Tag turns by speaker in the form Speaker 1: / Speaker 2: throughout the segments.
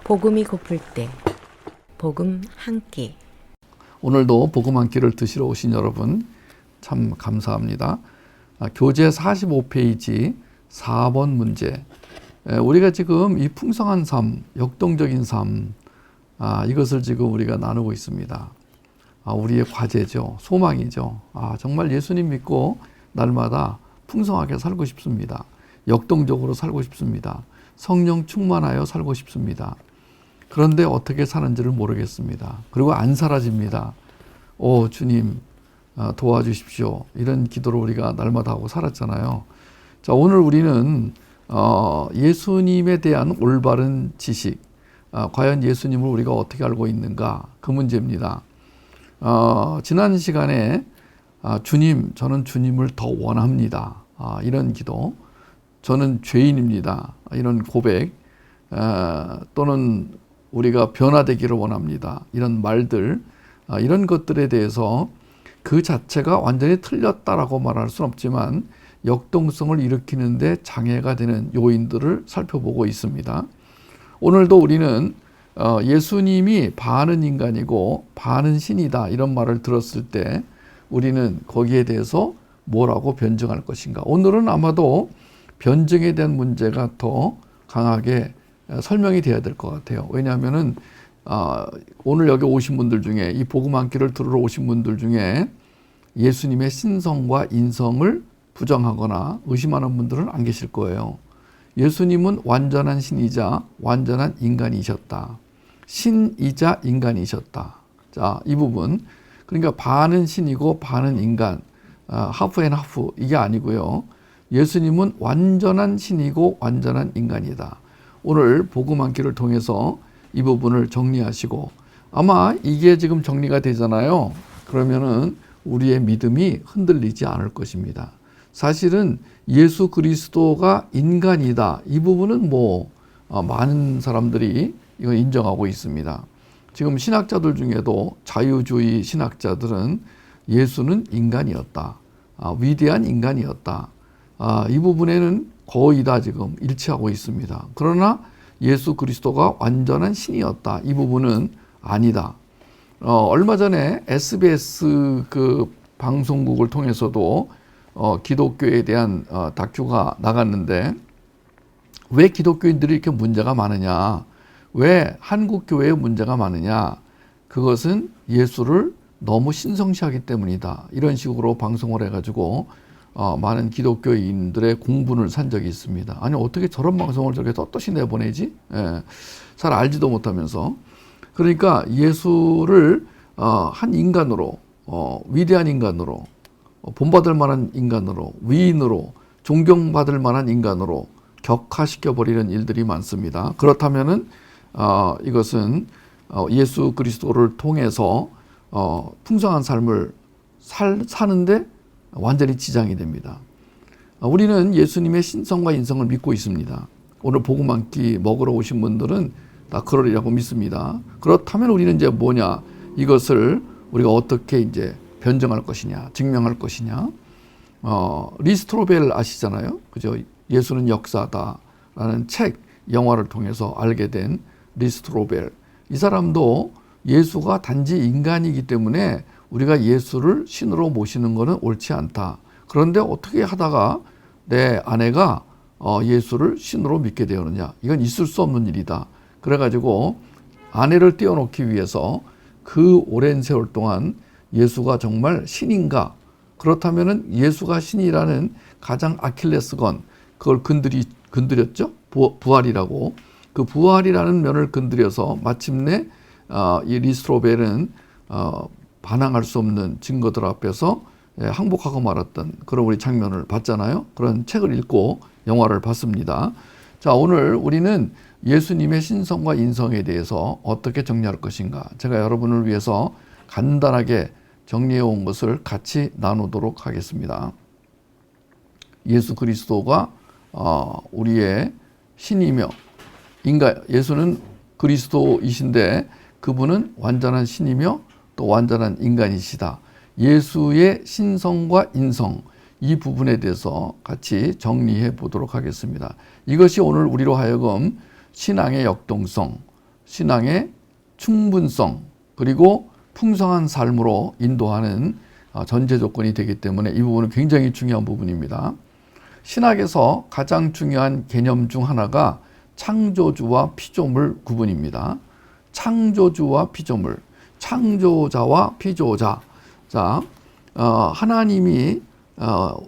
Speaker 1: 복음이 고플 때 복음 한 끼.
Speaker 2: 오늘도 복음 한 끼를 드시러 오신 여러분 참 감사합니다. 교재 45페이지 4번 문제. 우리가 지금 이 풍성한 삶, 역동적인 삶, 이것을 지금 우리가 나누고 있습니다. 우리의 과제죠. 소망이죠. 정말 예수님 믿고 날마다 풍성하게 살고 싶습니다. 역동적으로 살고 싶습니다. 성령 충만하여 살고 싶습니다. 그런데 어떻게 사는지를 모르겠습니다. 그리고 안 사라집니다. 주님 도와주십시오. 이런 기도를 우리가 날마다 하고 살았잖아요. 자, 오늘 우리는 예수님에 대한 올바른 지식, 과연 예수님을 우리가 어떻게 알고 있는가, 그 문제입니다. 지난 시간에 주님, 저는 주님을 더 원합니다. 이런 기도, 저는 죄인입니다. 이런 고백, 또는 우리가 변화되기를 원합니다. 이런 말들, 이런 것들에 대해서 그 자체가 완전히 틀렸다라고 말할 수는 없지만 역동성을 일으키는데 장애가 되는 요인들을 살펴보고 있습니다. 오늘도 우리는 예수님이 반은 인간이고 반은 신이다 이런 말을 들었을 때 우리는 거기에 대해서 뭐라고 변증할 것인가. 오늘은 아마도 변증에 대한 문제가 더 강하게 설명이 돼야 될 것 같아요. 왜냐하면은 오늘 여기 오신 분들 중에, 이 복음 한 끼를 들으러 오신 분들 중에 예수님의 신성과 인성을 부정하거나 의심하는 분들은 안 계실 거예요. 예수님은 완전한 신이자 완전한 인간이셨다. 신이자 인간이셨다. 자, 이 부분. 그러니까 반은 신이고 반은 인간. 하프 앤 하프, 이게 아니고요. 예수님은 완전한 신이고 완전한 인간이다. 오늘 복음 한 끼를 통해서 이 부분을 정리하시고, 아마 이게 지금 정리가 되잖아요. 그러면은 우리의 믿음이 흔들리지 않을 것입니다. 사실은 예수 그리스도가 인간이다. 이 부분은 많은 사람들이 이거 인정하고 있습니다. 지금 신학자들 중에도 자유주의 신학자들은 예수는 인간이었다. 위대한 인간이었다. 이 부분에는 거의 다 지금 일치하고 있습니다. 그러나 예수 그리스도가 완전한 신이었다. 이 부분은 아니다. 얼마 전에 SBS 그 방송국을 통해서도 기독교에 대한 다큐가 나갔는데, 왜 기독교인들이 이렇게 문제가 많으냐, 왜 한국 교회에 문제가 많으냐, 그것은 예수를 너무 신성시하기 때문이다. 이런 식으로 방송을 해가지고 많은 기독교인들의 공분을 산 적이 있습니다. 아니, 어떻게 저런 방송을 저렇게 떳떳이 내보내지? 잘 알지도 못하면서. 그러니까 예수를 한 인간으로, 위대한 인간으로, 본받을 만한 인간으로, 위인으로, 존경받을 만한 인간으로 격화시켜버리는 일들이 많습니다. 그렇다면은 이것은 예수 그리스도를 통해서 풍성한 삶을 사는데 완전히 지장이 됩니다. 우리는 예수님의 신성과 인성을 믿고 있습니다. 오늘 복음 한 끼 먹으러 오신 분들은 다 그러리라고 믿습니다. 그렇다면 우리는 이제 뭐냐, 이것을 우리가 어떻게 이제 변증할 것이냐, 증명할 것이냐. 리스트로벨 아시잖아요, 그죠? 예수는 역사다라는 책, 영화를 통해서 알게 된 리스트로벨. 이 사람도 예수가 단지 인간이기 때문에 우리가 예수를 신으로 모시는 것은 옳지 않다. 그런데 어떻게 하다가 내 아내가 예수를 신으로 믿게 되었느냐. 이건 있을 수 없는 일이다. 그래가지고 아내를 띄워놓기 위해서 그 오랜 세월 동안 예수가 정말 신인가? 그렇다면은 예수가 신이라는 가장 아킬레스건, 그걸 건드렸죠? 부활이라고. 그 부활이라는 면을 건드려서 마침내 이 리스트로벨은 반항할 수 없는 증거들 앞에서 항복하고 말았던 그런 우리 장면을 봤잖아요. 그런 책을 읽고 영화를 봤습니다. 자, 오늘 우리는 예수님의 신성과 인성에 대해서 어떻게 정리할 것인가, 제가 여러분을 위해서 간단하게 정리해 온 것을 같이 나누도록 하겠습니다. 예수 그리스도가 우리의 신이며 예수는 그리스도이신데 그분은 완전한 신이며 또 완전한 인간이시다. 예수의 신성과 인성, 이 부분에 대해서 같이 정리해 보도록 하겠습니다. 이것이 오늘 우리로 하여금 신앙의 역동성, 신앙의 충분성 그리고 풍성한 삶으로 인도하는 전제 조건이 되기 때문에 이 부분은 굉장히 중요한 부분입니다. 신학에서 가장 중요한 개념 중 하나가 창조주와 피조물 구분입니다. 창조주와 피조물, 창조자와 피조자. 자, 하나님이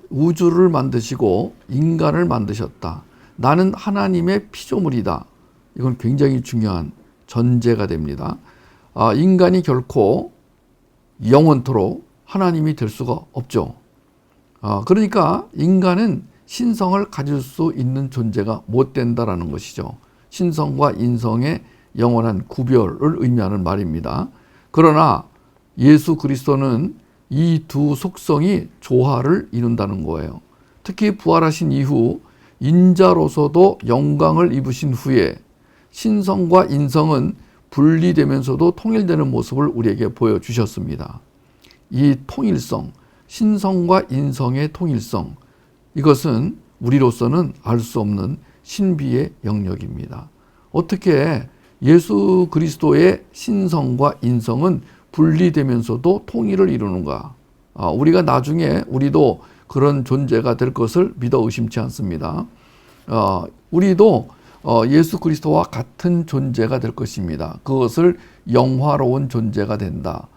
Speaker 2: 우주를 만드시고 인간을 만드셨다. 나는 하나님의 피조물이다. 이건 굉장히 중요한 전제가 됩니다. 인간이 결코 영원토록 하나님이 될 수가 없죠. 그러니까 인간은 신성을 가질 수 있는 존재가 못 된다라는 것이죠. 신성과 인성의 영원한 구별을 의미하는 말입니다. 그러나 예수 그리스도는 이 두 속성이 조화를 이룬다는 거예요. 특히 부활하신 이후 인자로서도 영광을 입으신 후에 신성과 인성은 분리되면서도 통일되는 모습을 우리에게 보여주셨습니다. 이 통일성, 신성과 인성의 통일성, 이것은 우리로서는 알 수 없는 신비의 영역입니다. 어떻게 예수 그리스도의 신성과 인성은 분리되면서도 통일을 이루는가? 우리가 나중에 우리도 그런 존재가 될 것을 믿어 의심치 않습니다. 우리도 예수 그리스도와 같은 존재가 될 것입니다. 그것을 영화로운 존재가 된다.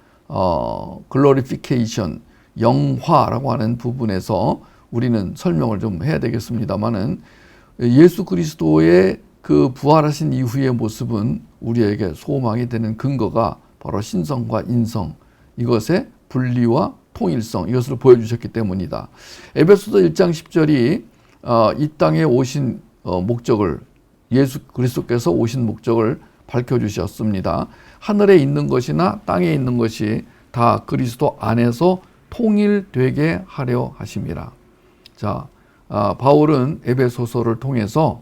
Speaker 2: 글로리피케이션, 영화라고 하는 부분에서 우리는 설명을 좀 해야 되겠습니다만은 예수 그리스도의 그 부활하신 이후의 모습은 우리에게 소망이 되는 근거가 바로 신성과 인성, 이것의 분리와 통일성, 이것을 보여주셨기 때문이다. 에베소서 1장 10절이 이 땅에 오신 목적을, 예수 그리스도께서 오신 목적을 밝혀주셨습니다. 하늘에 있는 것이나 땅에 있는 것이 다 그리스도 안에서 통일되게 하려 하심이라. 자, 바울은 에베소서를 통해서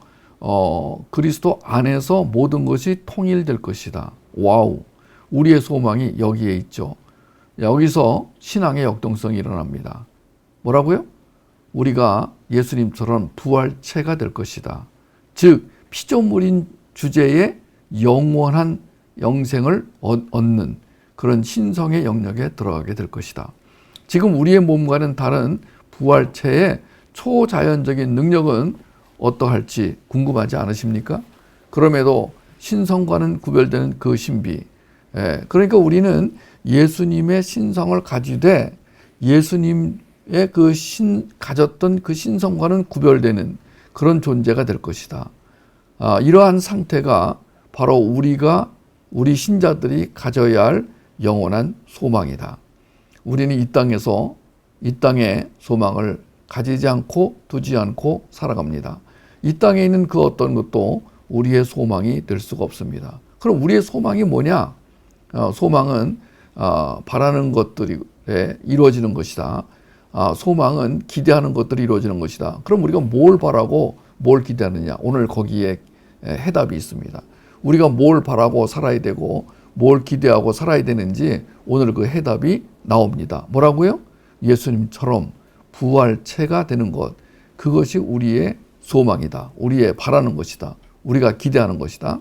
Speaker 2: 그리스도 안에서 모든 것이 통일될 것이다. 와우, 우리의 소망이 여기에 있죠. 여기서 신앙의 역동성이 일어납니다. 뭐라고요? 우리가 예수님처럼 부활체가 될 것이다. 즉 피조물인 주제의 영원한 영생을 얻는 그런 신성의 영역에 들어가게 될 것이다. 지금 우리의 몸과는 다른 부활체의 초자연적인 능력은 어떠할지 궁금하지 않으십니까? 그럼에도 신성과는 구별되는 그 신비. 그러니까 우리는 예수님의 신성을 가지되 예수님의 가졌던 그 신성과는 구별되는 그런 존재가 될 것이다. 이러한 상태가 바로 우리 신자들이 가져야 할 영원한 소망이다. 우리는 이 땅의 소망을 가지지 않고 두지 않고 살아갑니다. 이 땅에 있는 그 어떤 것도 우리의 소망이 될 수가 없습니다. 그럼 우리의 소망이 뭐냐? 소망은 바라는 것들이 이루어지는 것이다. 소망은 기대하는 것들이 이루어지는 것이다. 그럼 우리가 뭘 바라고 뭘 기대하느냐? 오늘 거기에 해답이 있습니다. 우리가 뭘 바라고 살아야 되고 뭘 기대하고 살아야 되는지 오늘 그 해답이 나옵니다. 뭐라고요? 예수님처럼 부활체가 되는 것. 그것이 우리의 소망이다. 우리의 바라는 것이다. 우리가 기대하는 것이다.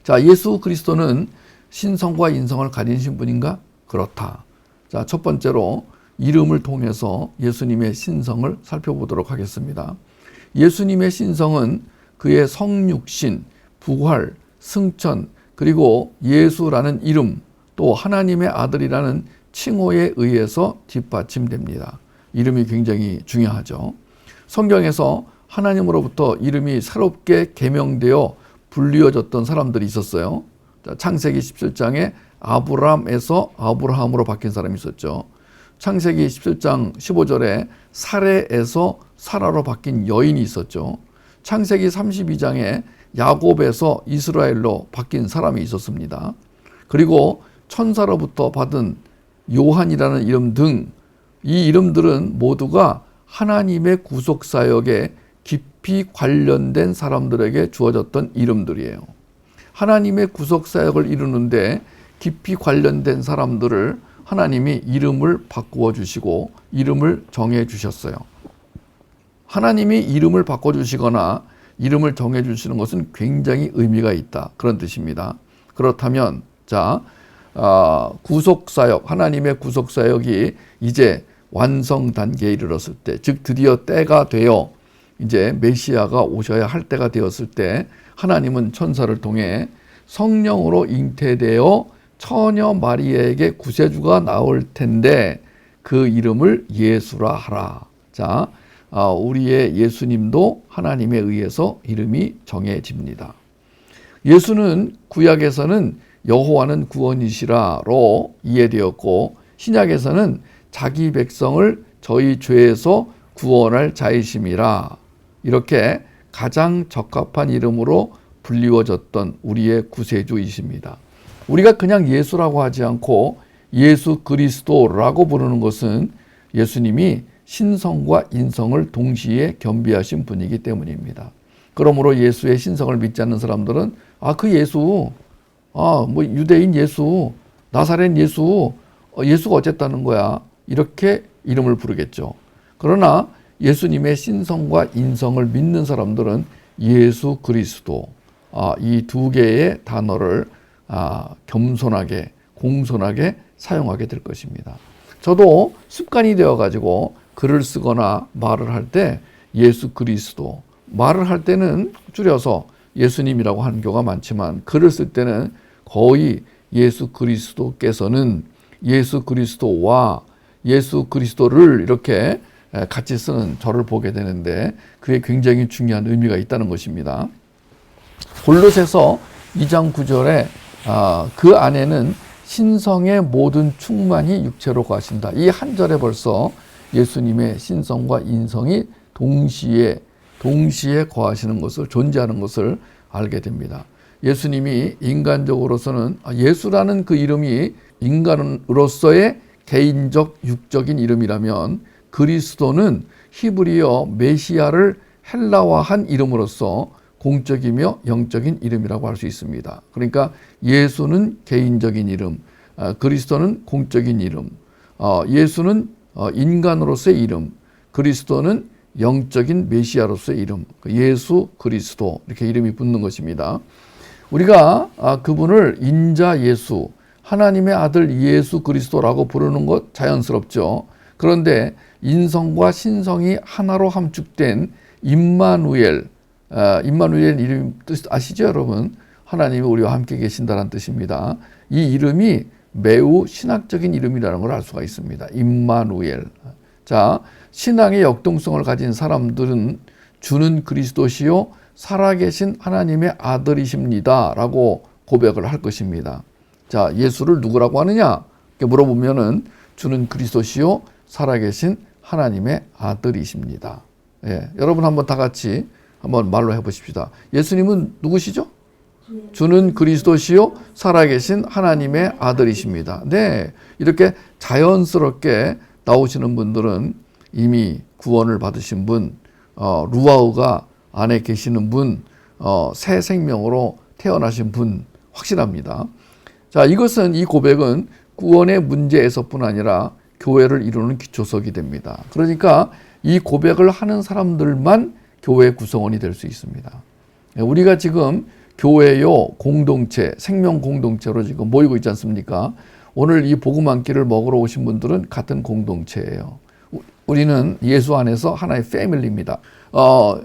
Speaker 2: 자, 예수 그리스도는 신성과 인성을 가진 분인가? 그렇다. 자, 첫 번째로 이름을 통해서 예수님의 신성을 살펴보도록 하겠습니다. 예수님의 신성은 그의 성육신, 부활, 승천, 그리고 예수라는 이름, 또 하나님의 아들이라는 칭호에 의해서 뒷받침됩니다. 이름이 굉장히 중요하죠. 성경에서 하나님으로부터 이름이 새롭게 계명되어 불리어졌던 사람들이 있었어요. 창세기 17장에 아브람에서 아브라함으로 바뀐 사람이 있었죠. 창세기 17장 15절에 사레에서 사라로 바뀐 여인이 있었죠. 창세기 32장에 야곱에서 이스라엘로 바뀐 사람이 있었습니다. 그리고 천사로부터 받은 요한이라는 이름 등 이 이름들은 모두가 하나님의 구속사역에 깊이 관련된 사람들에게 주어졌던 이름들이에요. 하나님의 구속사역을 이루는데 깊이 관련된 사람들을 하나님이 이름을 바꾸어 주시고 이름을 정해 주셨어요. 하나님이 이름을 바꿔 주시거나 이름을 정해 주시는 것은 굉장히 의미가 있다. 그런 뜻입니다. 그렇다면 자, 구속사역, 하나님의 구속사역이 이제 완성 단계에 이르렀을 때, 즉 드디어 때가 되어 이제 메시아가 오셔야 할 때가 되었을 때 하나님은 천사를 통해 성령으로 잉태되어 처녀 마리아에게 구세주가 나올 텐데 그 이름을 예수라 하라. 자, 우리의 예수님도 하나님에 의해서 이름이 정해집니다. 예수는 구약에서는 여호와는 구원이시라로 이해되었고 신약에서는 자기 백성을 저희 죄에서 구원할 자이심이라 이렇게 가장 적합한 이름으로 불리워졌던 우리의 구세주이십니다. 우리가 그냥 예수라고 하지 않고 예수 그리스도라고 부르는 것은 예수님이 신성과 인성을 동시에 겸비하신 분이기 때문입니다. 그러므로 예수의 신성을 믿지 않는 사람들은 그 예수, 뭐 유대인 예수, 나사렛 예수, 예수가 어쨌다는 거야. 이렇게 이름을 부르겠죠. 그러나 예수님의 신성과 인성을 믿는 사람들은 예수 그리스도, 이 두 개의 단어를 겸손하게, 공손하게 사용하게 될 것입니다. 저도 습관이 되어가지고 글을 쓰거나 말을 할 때 예수 그리스도, 말을 할 때는 줄여서 예수님이라고 하는 경우가 많지만 글을 쓸 때는 거의 예수 그리스도께서는 예수 그리스도와 예수 그리스도를 이렇게 같이 쓰는 저를 보게 되는데 그게 굉장히 중요한 의미가 있다는 것입니다. 골로새서 2장 9절에 그 안에는 신성의 모든 충만이 육체로 거하신다. 이 한 절에 벌써 예수님의 신성과 인성이 동시에 거하시는 것을, 존재하는 것을 알게 됩니다. 예수님이 인간적으로서는 예수라는 그 이름이 인간으로서의 개인적 육적인 이름이라면 그리스도는 히브리어 메시아를 헬라화한 이름으로서 공적이며 영적인 이름이라고 할 수 있습니다. 그러니까 예수는 개인적인 이름, 그리스도는 공적인 이름, 예수는 인간으로서의 이름, 그리스도는 영적인 메시아로서의 이름, 예수 그리스도 이렇게 이름이 붙는 것입니다. 우리가 그분을 인자 예수, 하나님의 아들 예수 그리스도라고 부르는 것 자연스럽죠. 그런데 인성과 신성이 하나로 함축된 임마누엘, 임마누엘 이름 뜻 아시죠, 여러분? 하나님이 우리와 함께 계신다는 뜻입니다. 이 이름이 매우 신학적인 이름이라는 걸 알 수가 있습니다. 임마누엘. 자, 신앙의 역동성을 가진 사람들은 주는 그리스도시요 살아계신 하나님의 아들이십니다 라고 고백을 할 것입니다. 자, 예수를 누구라고 하느냐? 이렇게 물어보면은 주는 그리스도시요 살아계신 하나님의 아들이십니다. 예, 여러분 한번 다 같이 한번 말로 해보십시다. 예수님은 누구시죠? 주는 그리스도시요 살아계신 하나님의 아들이십니다. 네, 이렇게 자연스럽게 나오시는 분들은 이미 구원을 받으신 분, 루아우가 안에 계시는 분, 새 생명으로 태어나신 분 확실합니다. 자, 이 고백은 구원의 문제에서뿐 아니라 교회를 이루는 기초석이 됩니다. 그러니까 이 고백을 하는 사람들만 교회 구성원이 될 수 있습니다. 우리가 지금 교회요 공동체, 생명 공동체로 지금 모이고 있지 않습니까? 오늘 이 복음 한 끼를 먹으러 오신 분들은 같은 공동체예요. 우리는 예수 안에서 하나의 패밀리입니다.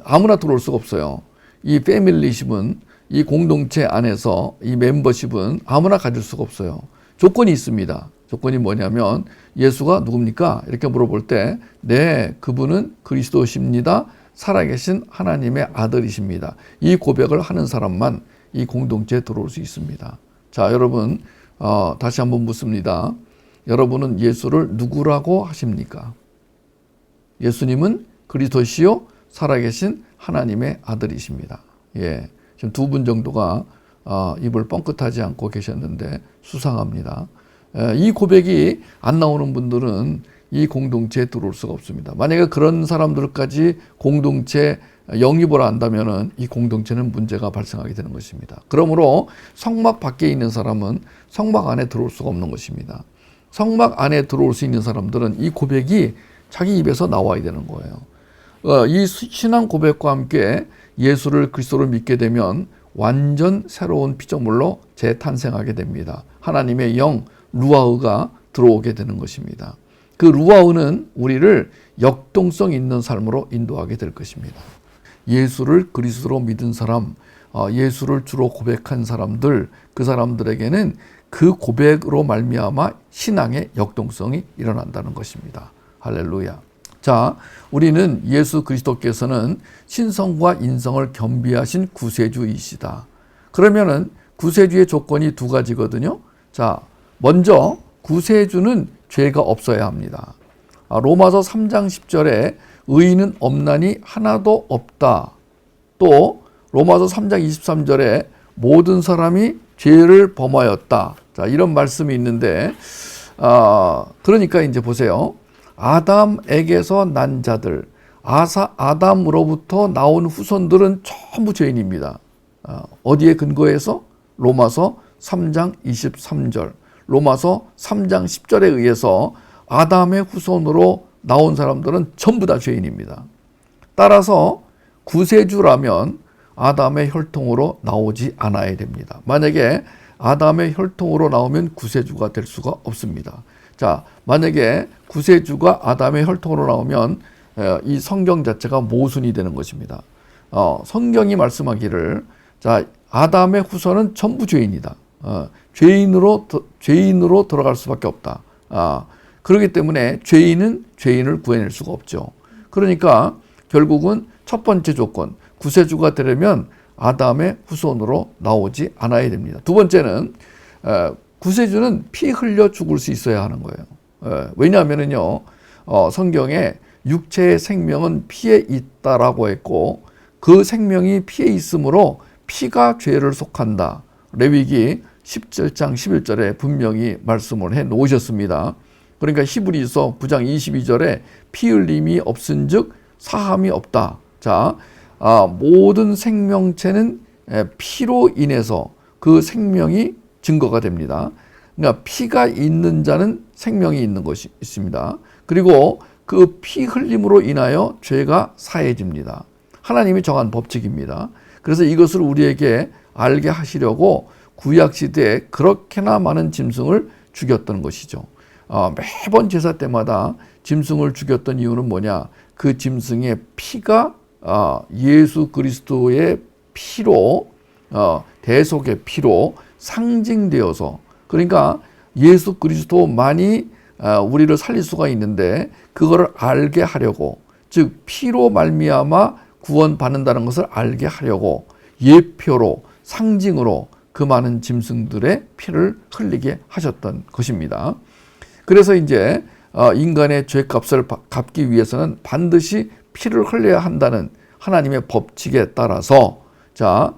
Speaker 2: 아무나 들어올 수가 없어요. 이 패밀리십은, 이 공동체 안에서 이 멤버십은 아무나 가질 수가 없어요. 조건이 있습니다. 조건이 뭐냐면 예수가 누굽니까? 이렇게 물어볼 때 네, 그분은 그리스도십니다. 살아계신 하나님의 아들이십니다. 이 고백을 하는 사람만 이 공동체에 들어올 수 있습니다. 자, 여러분 다시 한번 묻습니다. 여러분은 예수를 누구라고 하십니까? 예수님은 그리스도시요 살아계신 하나님의 아들이십니다. 예, 지금 두 분 정도가 입을 뻥끗하지 않고 계셨는데 수상합니다. 이 고백이 안 나오는 분들은 이 공동체에 들어올 수가 없습니다. 만약에 그런 사람들까지 공동체 영입을 한다면 이 공동체는 문제가 발생하게 되는 것입니다. 그러므로 성막 밖에 있는 사람은 성막 안에 들어올 수가 없는 것입니다. 성막 안에 들어올 수 있는 사람들은 이 고백이 자기 입에서 나와야 되는 거예요. 이 신앙 고백과 함께 예수를 그리스도를 믿게 되면 완전 새로운 피조물로 재탄생하게 됩니다. 하나님의 영 루아흐가 들어오게 되는 것입니다. 그 루아흐는 우리를 역동성 있는 삶으로 인도하게 될 것입니다. 예수를 그리스도로 믿은 사람, 예수를 주로 고백한 사람들, 그 사람들에게는 그 고백으로 말미암아 신앙의 역동성이 일어난다는 것입니다. 할렐루야. 자, 우리는 예수 그리스도께서는 신성과 인성을 겸비하신 구세주이시다. 그러면은 구세주의 조건이 두 가지거든요. 자, 먼저 구세주는 죄가 없어야 합니다. 로마서 3장 10절에 의인은 없나니 하나도 없다. 또 로마서 3장 23절에 모든 사람이 죄를 범하였다. 자, 이런 말씀이 있는데, 그러니까 이제 보세요. 아담에게서 난 자들, 아담으로부터 나온 후손들은 전부 죄인입니다. 어디에 근거해서? 로마서 3장 23절, 로마서 3장 10절에 의해서 아담의 후손으로 나온 사람들은 전부 다 죄인입니다. 따라서 구세주라면 아담의 혈통으로 나오지 않아야 됩니다. 만약에 아담의 혈통으로 나오면 구세주가 될 수가 없습니다. 자, 만약에 구세주가 아담의 혈통으로 나오면 이 성경 자체가 모순이 되는 것입니다. 성경이 말씀하기를, 자, 아담의 후손은 전부 죄인이다. 죄인으로 들어갈 수밖에 없다. 그렇기 때문에 죄인은 죄인을 구해낼 수가 없죠. 그러니까 결국은 첫 번째 조건, 구세주가 되려면 아담의 후손으로 나오지 않아야 됩니다. 두 번째는 구세주는 피 흘려 죽을 수 있어야 하는 거예요. 왜냐하면요, 성경에 육체의 생명은 피에 있다라고 했고, 그 생명이 피에 있으므로 피가 죄를 속한다. 레위기 17장 11절에 분명히 말씀을 해 놓으셨습니다. 그러니까 히브리서 9장 22절에 피 흘림이 없은즉 사함이 없다. 자, 모든 생명체는 피로 인해서 그 생명이 증거가 됩니다. 그러니까 피가 있는 자는 생명이 있는 것이 있습니다. 그리고 그 피 흘림으로 인하여 죄가 사해집니다. 하나님이 정한 법칙입니다. 그래서 이것을 우리에게 알게 하시려고 구약시대에 그렇게나 많은 짐승을 죽였던 것이죠. 매번 제사 때마다 짐승을 죽였던 이유는 뭐냐? 그 짐승의 피가 예수 그리스도의 피로, 대속의 피로 상징되어서, 그러니까 예수 그리스도만이 우리를 살릴 수가 있는데 그거를 알게 하려고, 즉 피로 말미암아 구원받는다는 것을 알게 하려고 예표로, 상징으로 그 많은 짐승들의 피를 흘리게 하셨던 것입니다. 그래서 이제 인간의 죄값을 갚기 위해서는 반드시 피를 흘려야 한다는 하나님의 법칙에 따라서, 자,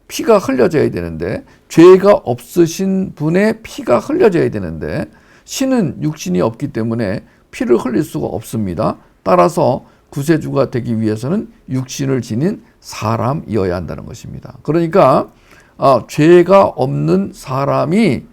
Speaker 2: 피가 흘려져야 되는데, 죄가 없으신 분의 피가 흘려져야 되는데, 신은 육신이 없기 때문에 피를 흘릴 수가 없습니다. 따라서 구세주가 되기 위해서는 육신을 지닌 사람이어야 한다는 것입니다. 그러니까 죄가 없는 사람이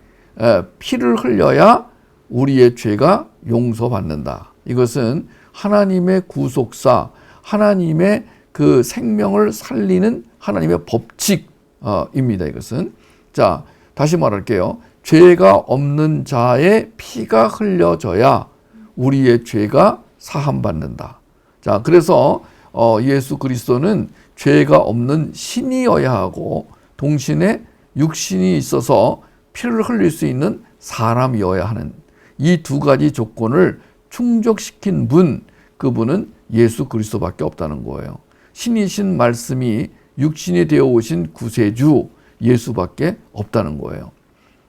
Speaker 2: 피를 흘려야 우리의 죄가 용서받는다. 이것은 하나님의 구속사, 하나님의 그 생명을 살리는 하나님의 법칙입니다. 이것은. 자, 다시 말할게요. 죄가 없는 자의 피가 흘려져야 우리의 죄가 사함받는다. 자, 그래서 예수 그리스도는 죄가 없는 신이어야 하고 동시에 육신이 있어서 피를 흘릴 수 있는 사람이어야 하는 이 두 가지 조건을 충족시킨 분, 그분은 예수 그리스도밖에 없다는 거예요. 신이신 말씀이 육신이 되어 오신 구세주 예수밖에 없다는 거예요.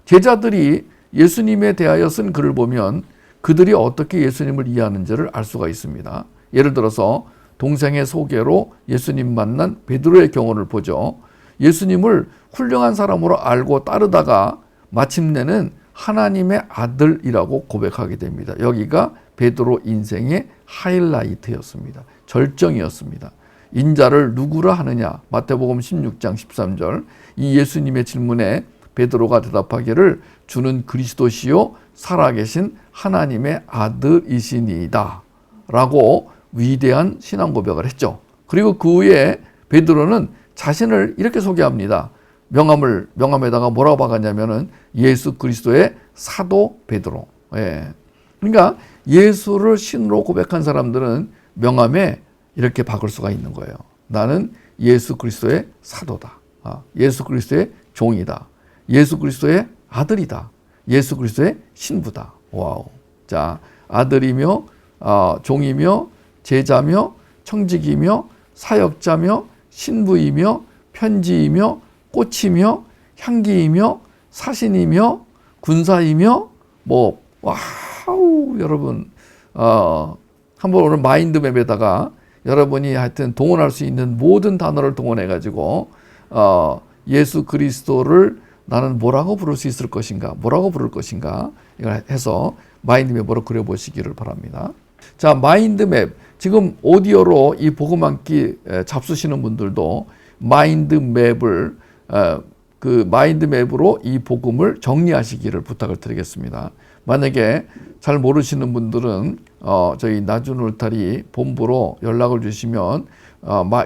Speaker 2: 제자들이 예수님에 대하여 쓴 글을 보면 그들이 어떻게 예수님을 이해하는지를 알 수가 있습니다. 예를 들어서 동생의 소개로 예수님 만난 베드로의 경우를 보죠. 예수님을 훌륭한 사람으로 알고 따르다가 마침내는 하나님의 아들이라고 고백하게 됩니다. 여기가 베드로 인생의 하이라이트였습니다. 절정이었습니다. 인자를 누구라 하느냐? 마태복음 16장 13절. 이 예수님의 질문에 베드로가 대답하기를 주는 그리스도시요 살아계신 하나님의 아들이시니이다 라고 위대한 신앙 고백을 했죠. 그리고 그 후에 베드로는 자신을 이렇게 소개합니다. 명함에다가 뭐라고 박았냐면은 예수 그리스도의 사도 베드로. 예. 그러니까 예수를 신으로 고백한 사람들은 명함에 이렇게 박을 수가 있는 거예요. 나는 예수 그리스도의 사도다. 예수 그리스도의 종이다. 예수 그리스도의 아들이다. 예수 그리스도의 신부다. 와우. 자, 아들이며 종이며 제자며 청직이며 사역자며 신부이며 편지이며 꽃이며 향기이며 사신이며 군사이며 와우. 여러분 한번 오늘 마인드맵에다가 여러분이 하여튼 동원할 수 있는 모든 단어를 동원해 가지고 예수 그리스도를 나는 뭐라고 부를 수 있을 것인가, 뭐라고 부를 것인가 이걸 해서 마인드맵으로 그려보시기를 바랍니다. 자, 마인드맵 지금 오디오로 이 복음 함기 잡수시는 분들도 마인드맵을 그 마인드맵으로 이 복음을 정리하시기를 부탁을 드리겠습니다. 만약에 잘 모르시는 분들은 저희 나준 울타리 본부로 연락을 주시면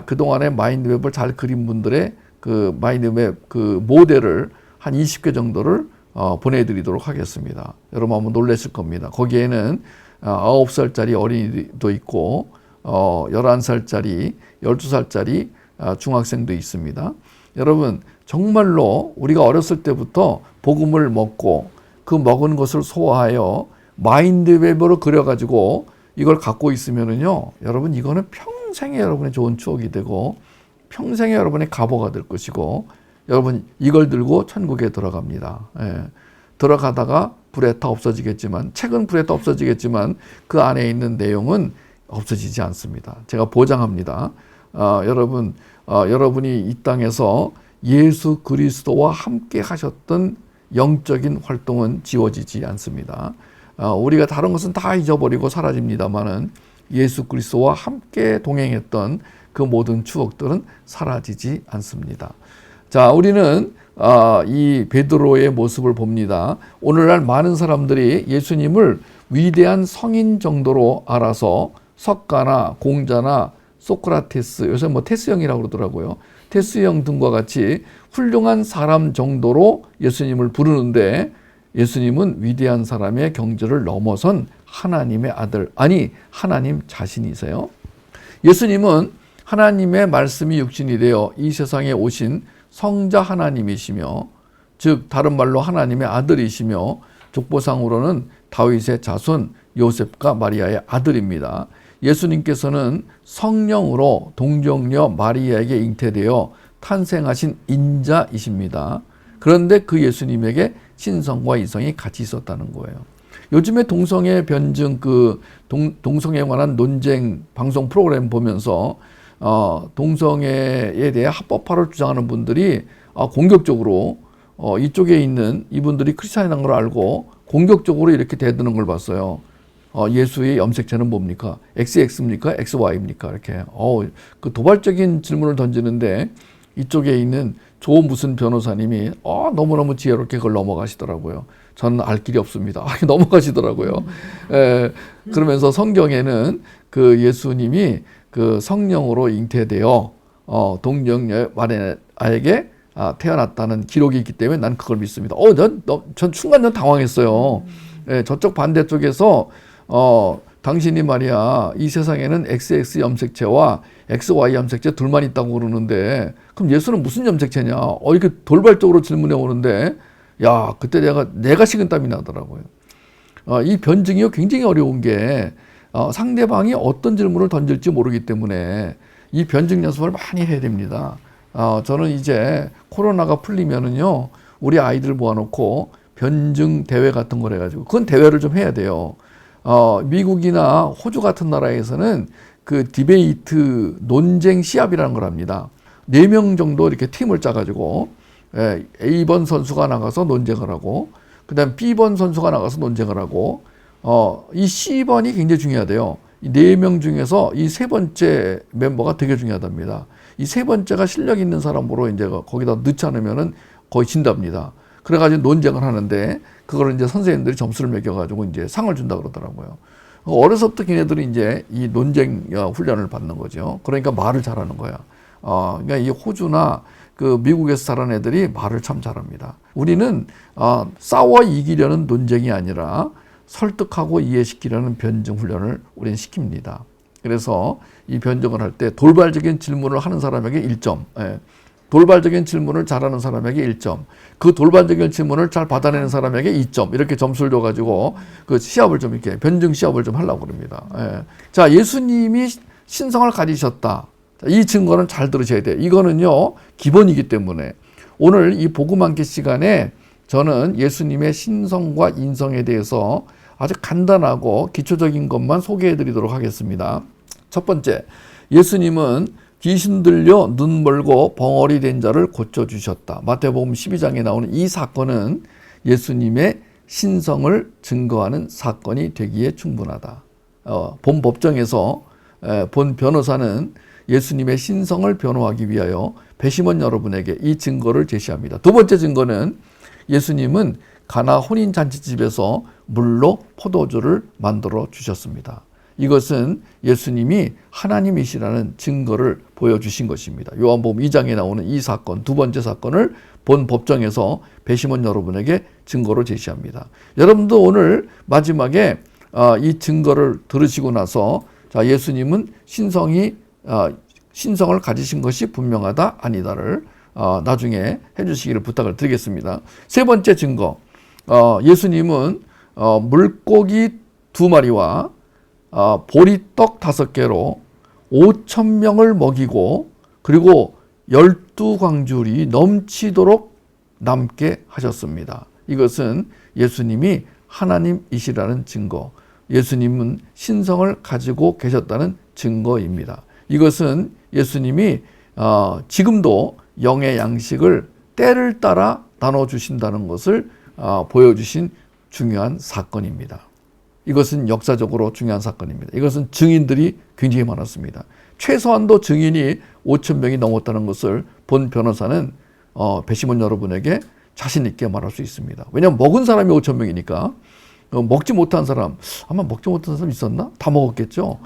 Speaker 2: 그동안에 마인드맵을 잘 그린 분들의 그 마인드맵 그 모델을 한 20개 정도를 보내드리도록 하겠습니다. 여러분 한번 놀라실 겁니다. 거기에는 9살짜리 어린이도 있고 11살짜리, 12살짜리 중학생도 있습니다. 여러분 정말로 우리가 어렸을 때부터 복음을 먹고 그 먹은 것을 소화하여 마인드맵으로 그려가지고 이걸 갖고 있으면은요, 여러분 이거는 평생에 여러분의 좋은 추억이 되고 평생에 여러분의 가보가 될 것이고 여러분 이걸 들고 천국에 들어갑니다. 예. 들어가다가 불에 타 없어지겠지만 책은 불에 타 없어지겠지만 그 안에 있는 내용은 없어지지 않습니다. 제가 보장합니다. 여러분이 이 땅에서 예수 그리스도와 함께 하셨던 영적인 활동은 지워지지 않습니다. 우리가 다른 것은 다 잊어버리고 사라집니다만은 예수 그리스도와 함께 동행했던 그 모든 추억들은 사라지지 않습니다. 자, 우리는 이 베드로의 모습을 봅니다. 오늘날 많은 사람들이 예수님을 위대한 성인 정도로 알아서 석가나 공자나 소크라테스, 요새 테스형이라고 그러더라고요. 테스형 등과 같이 훌륭한 사람 정도로 예수님을 부르는데 예수님은 위대한 사람의 경지를 넘어선 하나님의 아들, 아니 하나님 자신이세요. 예수님은 하나님의 말씀이 육신이 되어 이 세상에 오신 성자 하나님이시며, 즉 다른 말로 하나님의 아들이시며 족보상으로는 다윗의 자손 요셉과 마리아의 아들입니다. 예수님께서는 성령으로 동정녀 마리아에게 잉태되어 탄생하신 인자이십니다. 그런데 그 예수님에게 신성과 이성이 같이 있었다는 거예요. 요즘에 동성애 변증 동성애에 관한 논쟁 방송 프로그램 보면서 동성애에 대해 합법화를 주장하는 분들이 공격적으로 이쪽에 있는 이분들이 크리스찬이라는 걸 알고 공격적으로 이렇게 대드는 걸 봤어요. 예수의 염색체는 뭡니까? XX입니까? XY입니까? 이렇게 그 도발적인 질문을 던지는데 이쪽에 있는 조 무슨 변호사님이 너무너무 지혜롭게 그걸 넘어가시더라고요. 저는 알 길이 없습니다. 넘어가시더라고요. 그러면서 성경에는 그 예수님이 그 성령으로 잉태되어 동정녀 마리아에게 태어났다는 기록이 있기 때문에 난 그걸 믿습니다. 전 순간 당황했어요. 저쪽 반대쪽에서 당신이 말이야 이 세상에는 XX 염색체와 XY 염색체 둘만 있다고 그러는데 그럼 예수는 무슨 염색체냐? 이렇게 돌발적으로 질문해 오는데 야, 그때 내가 식은땀이 나더라고요. 이 변증이 굉장히 어려운 게 상대방이 어떤 질문을 던질지 모르기 때문에 이 변증 연습을 많이 해야 됩니다. 저는 이제 코로나가 풀리면은요, 우리 아이들 모아놓고 변증 대회 같은 걸 해가지고 그건 대회를 좀 해야 돼요. 미국이나 호주 같은 나라에서는 그 디베이트 논쟁 시합이라는 걸 합니다. 4명 정도 이렇게 팀을 짜가지고 A번 선수가 나가서 논쟁을 하고 그 다음 B번 선수가 나가서 논쟁을 하고 이 C번이 굉장히 중요하대요. 이 4명 중에서 이 세 번째 멤버가 되게 중요하답니다. 이 세 번째가 실력 있는 사람으로 이제 거기다 넣지 않으면은 거의 진답니다. 그래가지고 논쟁을 하는데 그걸 이제 선생님들이 점수를 매겨가지고 이제 상을 준다 그러더라고요. 어려서부터 걔네들이 이제 이 논쟁 훈련을 받는 거죠. 그러니까 말을 잘하는 거야. 그러니까 이 호주나 그 미국에서 자란 애들이 말을 참 잘합니다. 우리는 싸워 이기려는 논쟁이 아니라 설득하고 이해시키려는 변증 훈련을 우리는 시킵니다. 그래서 이 변증을 할 때 돌발적인 질문을 하는 사람에게 1점, 돌발적인 질문을 잘하는 사람에게 1점, 그 돌발적인 질문을 잘 받아내는 사람에게 2점, 이렇게 점수를 줘가지고 그 시합을 좀 이렇게 변증 시합을 좀 하려고 그럽니다. 자, 예수님이 신성을 가지셨다. 이 증거는 잘 들으셔야 돼요. 이거는요, 기본이기 때문에 오늘 이 복음 함께 시간에 저는 예수님의 신성과 인성에 대해서 아주 간단하고 기초적인 것만 소개해 드리도록 하겠습니다. 첫 번째, 예수님은 귀신 들려 눈 멀고 벙어리 된 자를 고쳐주셨다. 마태복음 12장에 나오는 이 사건은 예수님의 신성을 증거하는 사건이 되기에 충분하다. 본 법정에서 본 변호사는 예수님의 신성을 변호하기 위하여 배심원 여러분에게 이 증거를 제시합니다. 두 번째 증거는 예수님은 가나 혼인잔치집에서 물로 포도주를 만들어 주셨습니다. 이것은 예수님이 하나님이시라는 증거를 보여주신 것입니다. 요한복음 2장에 나오는 이 사건, 두 번째 사건을 본 법정에서 배심원 여러분에게 증거로 제시합니다. 여러분도 오늘 마지막에 이 증거를 들으시고 나서 자, 예수님은 신성을 가지신 것이 분명하다 아니다를 나중에 해주시기를 부탁을 드리겠습니다. 세 번째 증거, 예수님은 물고기 2마리와 보리떡 5개로 5,000명을 먹이고 그리고 12광줄이 넘치도록 남게 하셨습니다. 이것은 예수님이 하나님이시라는 증거, 예수님은 신성을 가지고 계셨다는 증거입니다. 이것은 예수님이 지금도 영의 양식을 때를 따라 나눠주신다는 것을 보여주신 중요한 사건입니다. 이것은 역사적으로 중요한 사건입니다. 이것은 증인들이 굉장히 많았습니다. 최소한도 증인이 5,000명이 넘었다는 것을 본 변호사는 배심원 여러분에게 자신 있게 말할 수 있습니다. 왜냐하면 먹은 사람이 5,000명이니까 먹지 못한 사람, 아마 먹지 못한 사람 있었나? 다 먹었겠죠.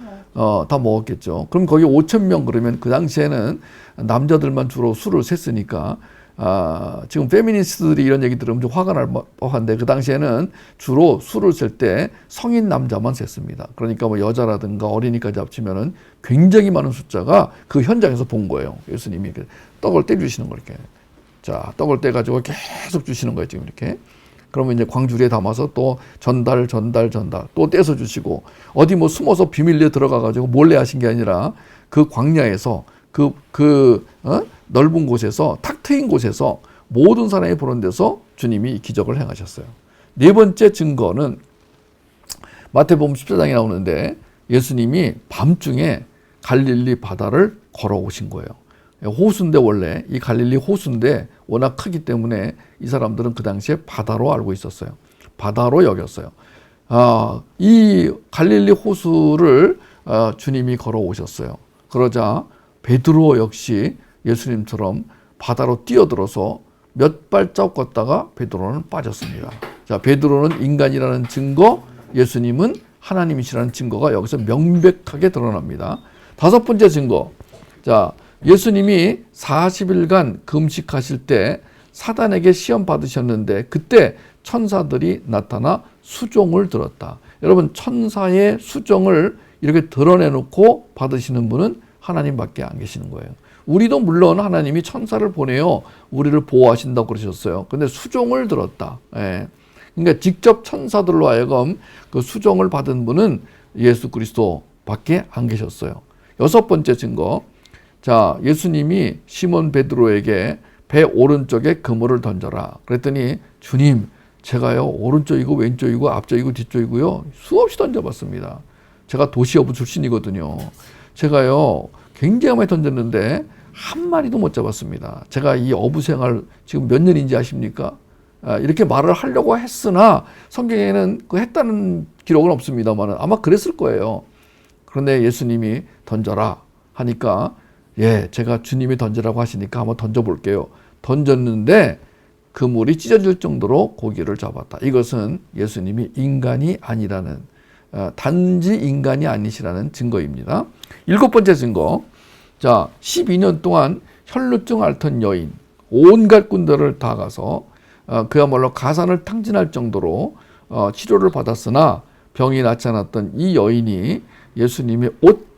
Speaker 2: 다 먹었겠죠. 그럼 거기 5,000명 그러면 그 당시에는 남자들만 주로 술을 셌으니까 지금 페미니스트들이 이런 얘기 들으면 좀 화가 날 법한데 그 당시에는 주로 술을 셀 때 성인 남자만 셌습니다. 그러니까 뭐 여자라든가 어린이까지 합치면은 굉장히 많은 숫자가 그 현장에서 본 거예요. 예수님이 떡을 떼주시는 거 이렇게. 자, 떡을 떼가지고 계속 주시는 거예요, 지금 이렇게. 그러면 이제 광주리에 담아서 또 전달 또 떼서 주시고 어디 뭐 숨어서 비밀리에 들어가가지고 몰래 하신 게 아니라 그 광야에서 넓은 곳에서 탁 트인 곳에서 모든 사람이 보는 데서 주님이 기적을 행하셨어요. 네 번째 증거는 마태복음 14장에 나오는데 예수님이 밤중에 갈릴리 바다를 걸어오신 거예요. 호수인데 원래 이 갈릴리 호수인데 워낙 크기 때문에 이 사람들은 그 당시에 바다로 알고 있었어요. 바다로 여겼어요. 이 갈릴리 호수를 주님이 걸어오셨어요. 그러자 베드로 역시 예수님처럼 바다로 뛰어들어서 몇 발자국 걷다가 베드로는 빠졌습니다. 자, 베드로는 인간이라는 증거, 예수님은 하나님이시라는 증거가 여기서 명백하게 드러납니다. 다섯 번째 증거. 자, 예수님이 40일간 금식하실 때 사단에게 시험 받으셨는데 그때 천사들이 나타나 수종을 들었다. 여러분, 천사의 수종을 이렇게 드러내놓고 받으시는 분은 하나님밖에 안 계시는 거예요. 우리도 물론 하나님이 천사를 보내요. 우리를 보호하신다고 그러셨어요. 근데 수종을 들었다. 그러니까 직접 천사들로 하여금 그 수종을 받은 분은 예수 그리스도밖에 안 계셨어요. 여섯 번째 증거. 자, 예수님이 시몬 베드로에게 배 오른쪽에 그물을 던져라. 그랬더니 주님, 제가요 오른쪽이고 왼쪽이고 앞쪽이고 뒤쪽이고요 수없이 던져봤습니다. 제가 도시어부 출신이거든요. 제가요 굉장히 많이 던졌는데 한 마리도 못 잡았습니다. 제가 이 어부 생활 지금 몇 년인지 아십니까? 이렇게 말을 하려고 했으나 성경에는 그 했다는 기록은 없습니다만 아마 그랬을 거예요. 그런데 예수님이 던져라 하니까 제가 주님이 던지라고 하시니까 한번 던져볼게요. 던졌는데 그물이 찢어질 정도로 고기를 잡았다. 이것은 예수님이 인간이 아니라는 단지 인간이 아니시라는 증거입니다. 일곱 번째 증거. 자, 12년 동안 혈루증 앓던 여인, 온갖 군데를 다 가서 그야말로 가산을 탕진할 정도로 치료를 받았으나 병이 낫지 않았던 이 여인이 예수님의 옷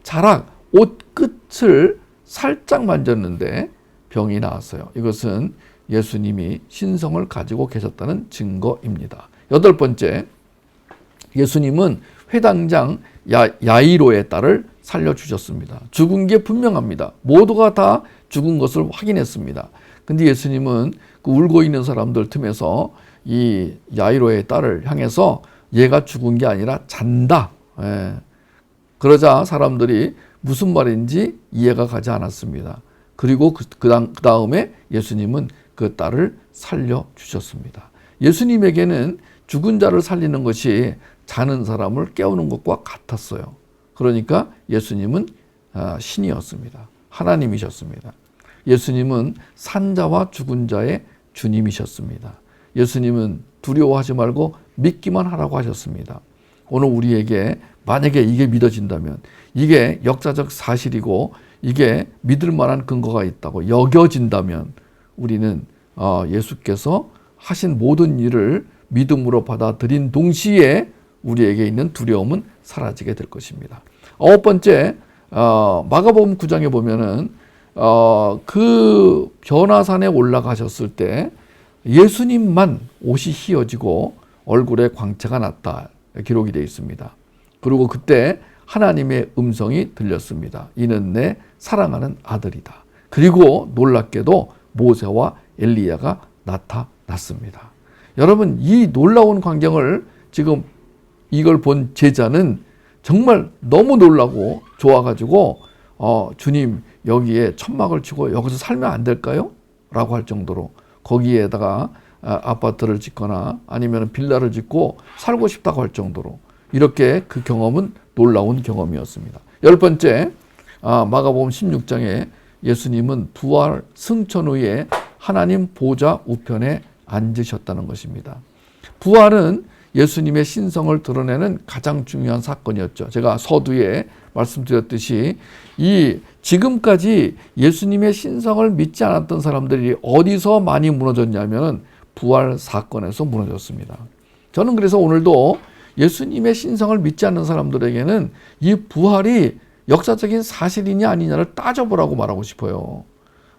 Speaker 2: 끝을 살짝 만졌는데 병이 나았어요. 이것은 예수님이 신성을 가지고 계셨다는 증거입니다. 8번째, 예수님은 회당장 야이로의 딸을 살려주셨습니다. 죽은 게 분명합니다. 모두가 다 죽은 것을 확인했습니다. 근데 예수님은 그 울고 있는 사람들 틈에서 이 야이로의 딸을 향해서 얘가 죽은 게 아니라 잔다. 그러자 사람들이 무슨 말인지 이해가 가지 않았습니다. 그리고 그 다음에 예수님은 그 딸을 살려주셨습니다. 예수님에게는 죽은 자를 살리는 것이 자는 사람을 깨우는 것과 같았어요. 그러니까 예수님은 신이었습니다. 하나님이셨습니다. 예수님은 산자와 죽은 자의 주님이셨습니다. 예수님은 두려워하지 말고 믿기만 하라고 하셨습니다. 오늘 우리에게 만약에 이게 믿어진다면, 이게 역사적 사실이고 이게 믿을 만한 근거가 있다고 여겨진다면 우리는 예수께서 하신 모든 일을 믿음으로 받아들인 동시에 우리에게 있는 두려움은 사라지게 될 것입니다. 9번째, 마가복음 9장에 보면은 그 변화산에 올라가셨을 때 예수님만 옷이 휘어지고 얼굴에 광채가 났다 기록이 되어 있습니다. 그리고 그때 하나님의 음성이 들렸습니다. 이는 내 사랑하는 아들이다. 그리고 놀랍게도 모세와 엘리야가 나타났습니다. 여러분, 이 놀라운 광경을 지금 이걸 본 제자는 정말 너무 놀라고 좋아가지고 주님 여기에 천막을 치고 여기서 살면 안 될까요? 라고 할 정도로 거기에다가 아파트를 짓거나 아니면 빌라를 짓고 살고 싶다고 할 정도로 이렇게 그 경험은 놀라운 경험이었습니다. 10번째, 마가복음 16장에 예수님은 부활 승천 후에 하나님 보좌 우편에 앉으셨다는 것입니다. 부활은 예수님의 신성을 드러내는 가장 중요한 사건이었죠. 제가 서두에 말씀드렸듯이 지금까지 예수님의 신성을 믿지 않았던 사람들이 어디서 많이 무너졌냐면 부활 사건에서 무너졌습니다. 저는 그래서 오늘도 예수님의 신성을 믿지 않는 사람들에게는 이 부활이 역사적인 사실이냐 아니냐를 따져보라고 말하고 싶어요.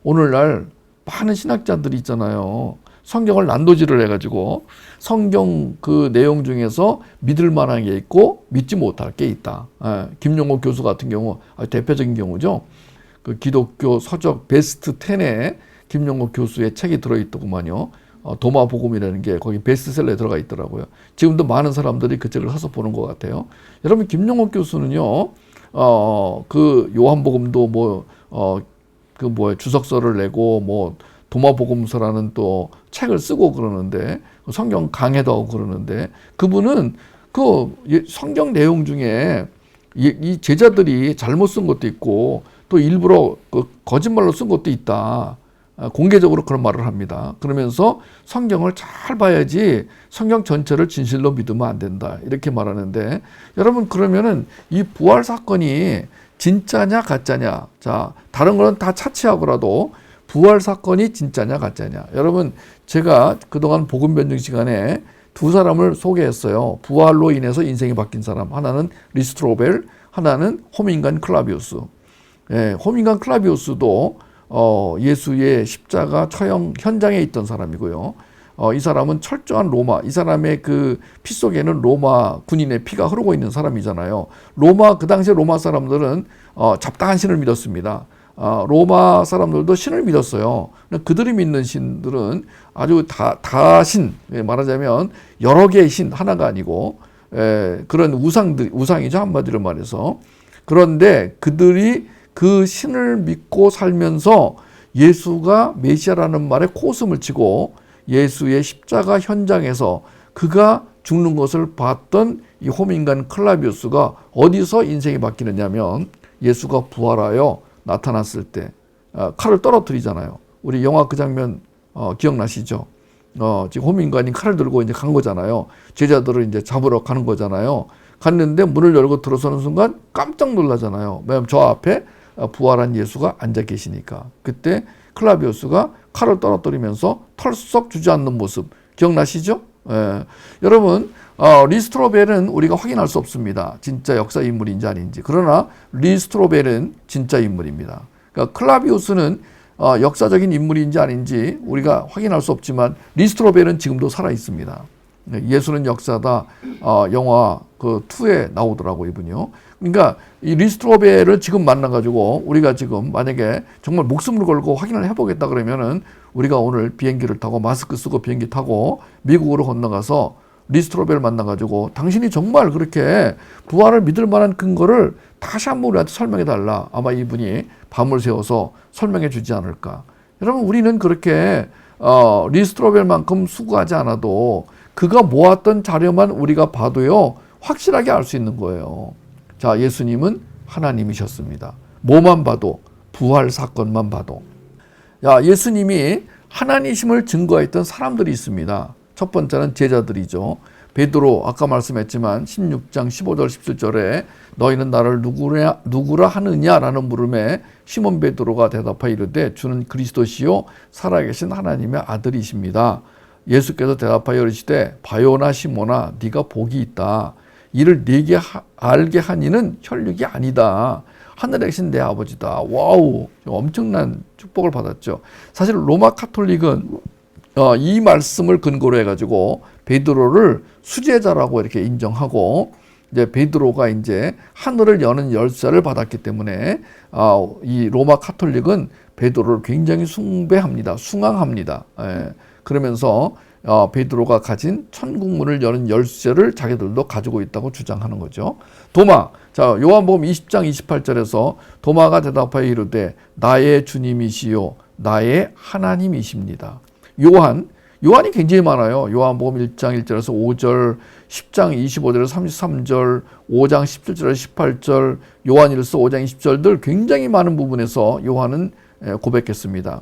Speaker 2: 오늘날 많은 신학자들이 있잖아요. 성경을 난도질을 해가지고 성경 그 내용 중에서 믿을 만한 게 있고 믿지 못할 게 있다. 김용옥 교수 같은 경우 대표적인 경우죠. 그 기독교 서적 베스트 10에 김용옥 교수의 책이 들어있더구만요. 도마복음이라는 게 거기 베스트셀러에 들어가 있더라고요. 지금도 많은 사람들이 그 책을 사서 보는 것 같아요. 여러분, 김용옥 교수는요, 그 요한복음도 주석서를 내고 도마복음서라는 또 책을 쓰고 그러는데 성경 강해도 하고 그러는데 그분은 그 성경 내용 중에 이 제자들이 잘못 쓴 것도 있고 또 일부러 그 거짓말로 쓴 것도 있다. 공개적으로 그런 말을 합니다. 그러면서 성경을 잘 봐야지 성경 전체를 진실로 믿으면 안 된다. 이렇게 말하는데 여러분, 그러면은 이 부활 사건이 진짜냐 가짜냐, 자, 다른 거는 다 차치하고라도 부활 사건이 진짜냐 가짜냐. 여러분, 제가 그동안 복음 변증 시간에 두 사람을 소개했어요. 부활로 인해서 인생이 바뀐 사람. 하나는 리스트로벨, 하나는 호민간 클라비우스. 호민간 클라비우스도 예수의 십자가 처형 현장에 있던 사람이고요. 이 사람은 철저한 로마, 이 사람의 그 피 속에는 로마 군인의 피가 흐르고 있는 사람이잖아요. 그 당시에 로마 사람들은 잡다한 신을 믿었습니다. 로마 사람들도 신을 믿었어요. 그들이 믿는 신들은 아주 다신, 말하자면 여러 개의 신, 하나가 아니고 그런 우상이죠, 한마디로 말해서. 그런데 그들이 그 신을 믿고 살면서 예수가 메시아라는 말에 코웃음을 치고 예수의 십자가 현장에서 그가 죽는 것을 봤던 이 호민간 클라비우스가 어디서 인생이 바뀌느냐면 예수가 부활하여 나타났을 때 칼을 떨어뜨리잖아요. 우리 영화 그 장면 기억나시죠? 지금 호민관이 칼을 들고 이제 간 거잖아요. 제자들을 이제 잡으러 가는 거잖아요. 갔는데 문을 열고 들어서는 순간 깜짝 놀라잖아요. 왜냐하면 저 앞에 부활한 예수가 앉아 계시니까. 그때 클라비우스가 칼을 떨어뜨리면서 털썩 주저앉는 모습 기억나시죠? 예. 여러분 리스트로벨은 우리가 확인할 수 없습니다. 진짜 역사 인물인지 아닌지. 그러나 리스트로벨은 진짜 인물입니다. 그러니까 클라비우스는 역사적인 인물인지 아닌지 우리가 확인할 수 없지만 리스트로벨은 지금도 살아 있습니다. 예수는 역사다 영화 그 2에 나오더라고 이분이요. 그러니까 이 리스트로벨을 지금 만나가지고 우리가 지금 만약에 정말 목숨을 걸고 확인을 해보겠다 그러면은 우리가 오늘 비행기를 타고 마스크 쓰고 비행기 타고 미국으로 건너가서 리스트로벨 만나가지고 당신이 정말 그렇게 부활을 믿을 만한 근거를 다시 한번 우리한테 설명해 달라. 아마 이분이 밤을 새워서 설명해 주지 않을까. 여러분 우리는 그렇게 리스트로벨만큼 수고하지 않아도 그가 모았던 자료만 우리가 봐도요 확실하게 알 수 있는 거예요. 자, 예수님은 하나님이셨습니다. 뭐만 봐도 부활 사건만 봐도. 야, 예수님이 하나님이심을 증거했던 사람들이 있습니다. 첫 번째는 제자들이죠. 베드로 아까 말씀했지만 16장 15절 17절에 너희는 나를 누구라 하느냐라는 물음에 시몬 베드로가 대답하여 이르되 주는 그리스도시요 살아계신 하나님의 아들이십니다. 예수께서 대답하여 이르시되 바요나 시몬아 네가 복이 있다. 이를 네게 알게 한 이는 혈육이 아니다. 하늘에 계신 내 아버지다. 와우, 엄청난 축복을 받았죠. 사실 로마 카톨릭은 이 말씀을 근거로 해가지고 베드로를 수제자라고 이렇게 인정하고 이제 베드로가 이제 하늘을 여는 열쇠를 받았기 때문에 이 로마 카톨릭은 베드로를 굉장히 숭배합니다. 숭앙합니다. 예. 그러면서 베드로가 가진 천국문을 여는 열쇠를 자기들도 가지고 있다고 주장하는 거죠. 도마, 자 요한복음 20장 28절에서 도마가 대답하여 이르되 나의 주님이시요 나의 하나님이십니다. 요한이 굉장히 많아요. 요한복음 1장 1절에서 5절, 10장 25절에서 33절, 5장 17절에서 18절, 요한일서 5장 20절들 굉장히 많은 부분에서 요한은 고백했습니다.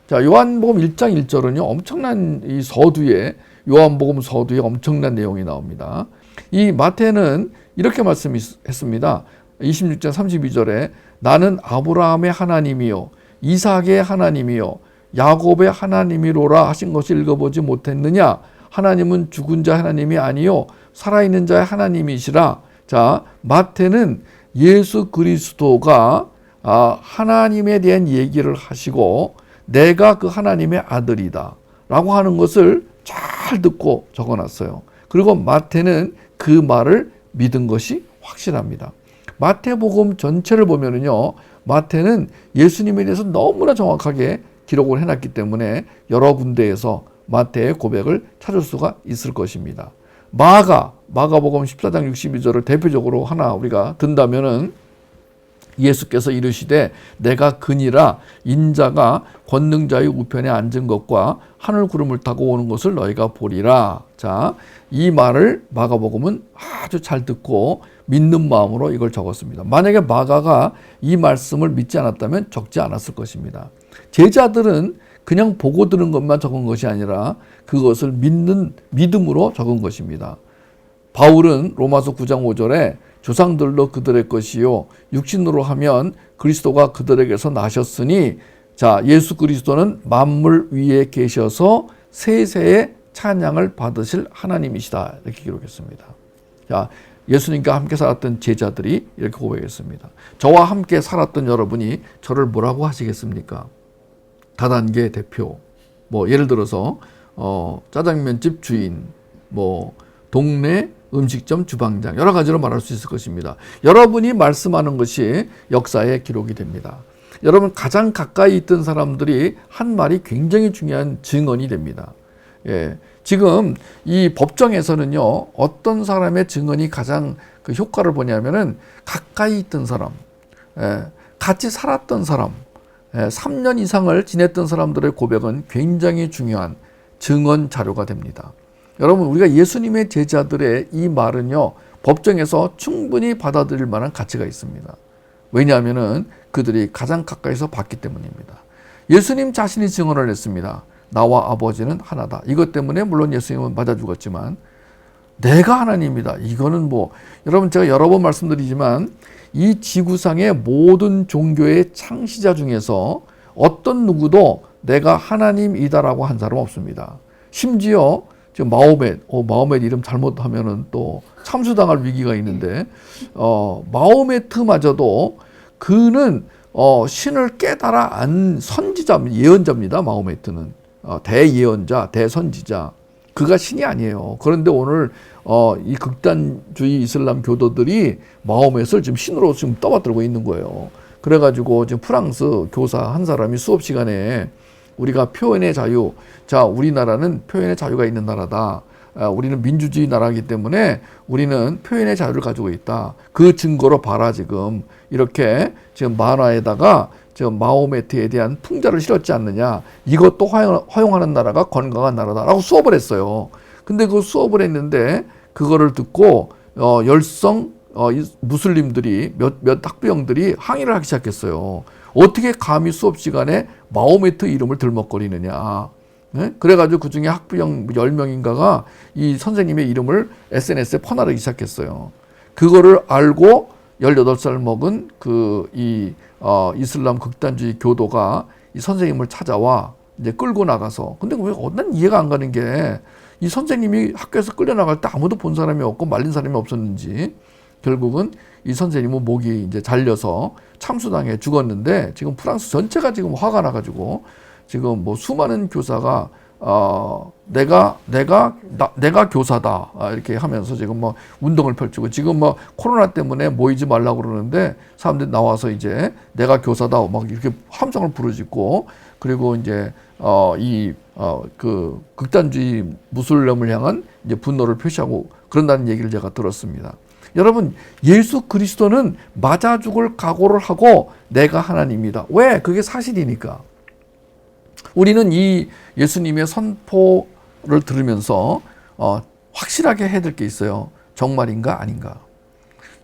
Speaker 2: 자, 요한복음 1장 1절은요, 엄청난 이 서두에, 요한복음 서두에 엄청난 내용이 나옵니다. 이 마태는 이렇게 말씀했습니다. 26장 32절에 나는 아브라함의 하나님이요, 이삭의 하나님이요, 야곱의 하나님이로라 하신 것을 읽어보지 못했느냐? 하나님은 죽은 자 하나님이 아니요, 살아있는 자의 하나님이시라. 자, 마태는 예수 그리스도가 하나님에 대한 얘기를 하시고 내가 그 하나님의 아들이다 라고 하는 것을 잘 듣고 적어놨어요. 그리고 마태는 그 말을 믿은 것이 확실합니다. 마태복음 전체를 보면은요, 마태는 예수님에 대해서 너무나 정확하게 기록을 해놨기 때문에 여러 군데에서 마태의 고백을 찾을 수가 있을 것입니다. 마가복음 14장 62절을 대표적으로 하나 우리가 든다면은 예수께서 이르시되 내가 그니라 인자가 권능자의 우편에 앉은 것과 하늘 구름을 타고 오는 것을 너희가 보리라. 자, 이 말을 마가복음은 아주 잘 듣고 믿는 마음으로 이걸 적었습니다. 만약에 마가가 이 말씀을 믿지 않았다면 적지 않았을 것입니다. 제자들은 그냥 보고 들은 것만 적은 것이 아니라 그것을 믿는 믿음으로 적은 것입니다. 바울은 로마서 9장 5절에 조상들도 그들의 것이요 육신으로 하면 그리스도가 그들에게서 나셨으니 자 예수 그리스도는 만물 위에 계셔서 세세의 찬양을 받으실 하나님이시다 이렇게 기록했습니다. 자 예수님과 함께 살았던 제자들이 이렇게 고백했습니다. 저와 함께 살았던 여러분이 저를 뭐라고 하시겠습니까? 다단계 대표, 뭐 예를 들어서 짜장면집 주인, 뭐 동네 음식점 주방장 여러 가지로 말할 수 있을 것입니다. 여러분이 말씀하는 것이 역사에 기록이 됩니다. 여러분 가장 가까이 있던 사람들이 한 말이 굉장히 중요한 증언이 됩니다. 예, 지금 이 법정에서는요 어떤 사람의 증언이 가장 그 효과를 보냐면은 가까이 있던 사람, 같이 살았던 사람, 3년 이상을 지냈던 사람들의 고백은 굉장히 중요한 증언 자료가 됩니다. 여러분 우리가 예수님의 제자들의 이 말은요 법정에서 충분히 받아들일 만한 가치가 있습니다. 왜냐하면은 그들이 가장 가까이서 봤기 때문입니다. 예수님 자신이 증언을 했습니다. 나와 아버지는 하나다. 이것 때문에 물론 예수님은 맞아 죽었지만 내가 하나님이다. 이거는 뭐 여러분 제가 여러 번 말씀드리지만 이 지구상의 모든 종교의 창시자 중에서 어떤 누구도 내가 하나님이다라고 한 사람 없습니다. 심지어 지금 마호멧 이름 잘못하면은 또 참수당할 위기가 있는데 마호메트마저도 그는 신을 깨달아 안 선지자, 예언자입니다. 마호메트는 대예언자, 대선지자. 그가 신이 아니에요. 그런데 오늘 이 극단주의 이슬람 교도들이 마호멧을 지금 신으로 지금 떠받들고 있는 거예요. 그래가지고 지금 프랑스 교사 한 사람이 수업 시간에 우리가 표현의 자유, 자, 우리나라는 표현의 자유가 있는 나라다. 우리는 민주주의 나라이기 때문에 우리는 표현의 자유를 가지고 있다. 그 증거로 봐라, 지금. 이렇게 지금 만화에다가 지금 마호메트에 대한 풍자를 실었지 않느냐. 이것도 허용하는 나라가 건강한 나라다라고 수업을 했어요. 근데 그 수업을 했는데 그거를 듣고 열성 무슬림들이 몇 학부형들이 항의를 하기 시작했어요. 어떻게 감히 수업 시간에 마호메트 이름을 들먹거리느냐. 네? 그래가지고 그 중에 학부형 10명인가가 이 선생님의 이름을 SNS에 퍼나르기 시작했어요. 그거를 알고 18살 먹은 이슬람 극단주의 교도가 이 선생님을 찾아와 이제 끌고 나가서, 근데 왜, 난 이해가 안 가는 게 이 선생님이 학교에서 끌려나갈 때 아무도 본 사람이 없고 말린 사람이 없었는지 결국은 이 선생님은 목이 이제 잘려서 참수당해 죽었는데 지금 프랑스 전체가 지금 화가 나가지고 지금 뭐 수많은 교사가 내가 교사다 이렇게 하면서 지금 뭐 운동을 펼치고 지금 뭐 코로나 때문에 모이지 말라고 그러는데 사람들이 나와서 이제 내가 교사다 막 이렇게 함성을 부르짖고 그리고 이제 그 극단주의 무슬림을 향한 이제 분노를 표시하고 그런다는 얘기를 제가 들었습니다. 여러분, 예수 그리스도는 맞아 죽을 각오를 하고 내가 하나님이다. 왜? 그게 사실이니까. 우리는 이 예수님의 선포를 들으면서 확실하게 해야 될 게 있어요. 정말인가 아닌가.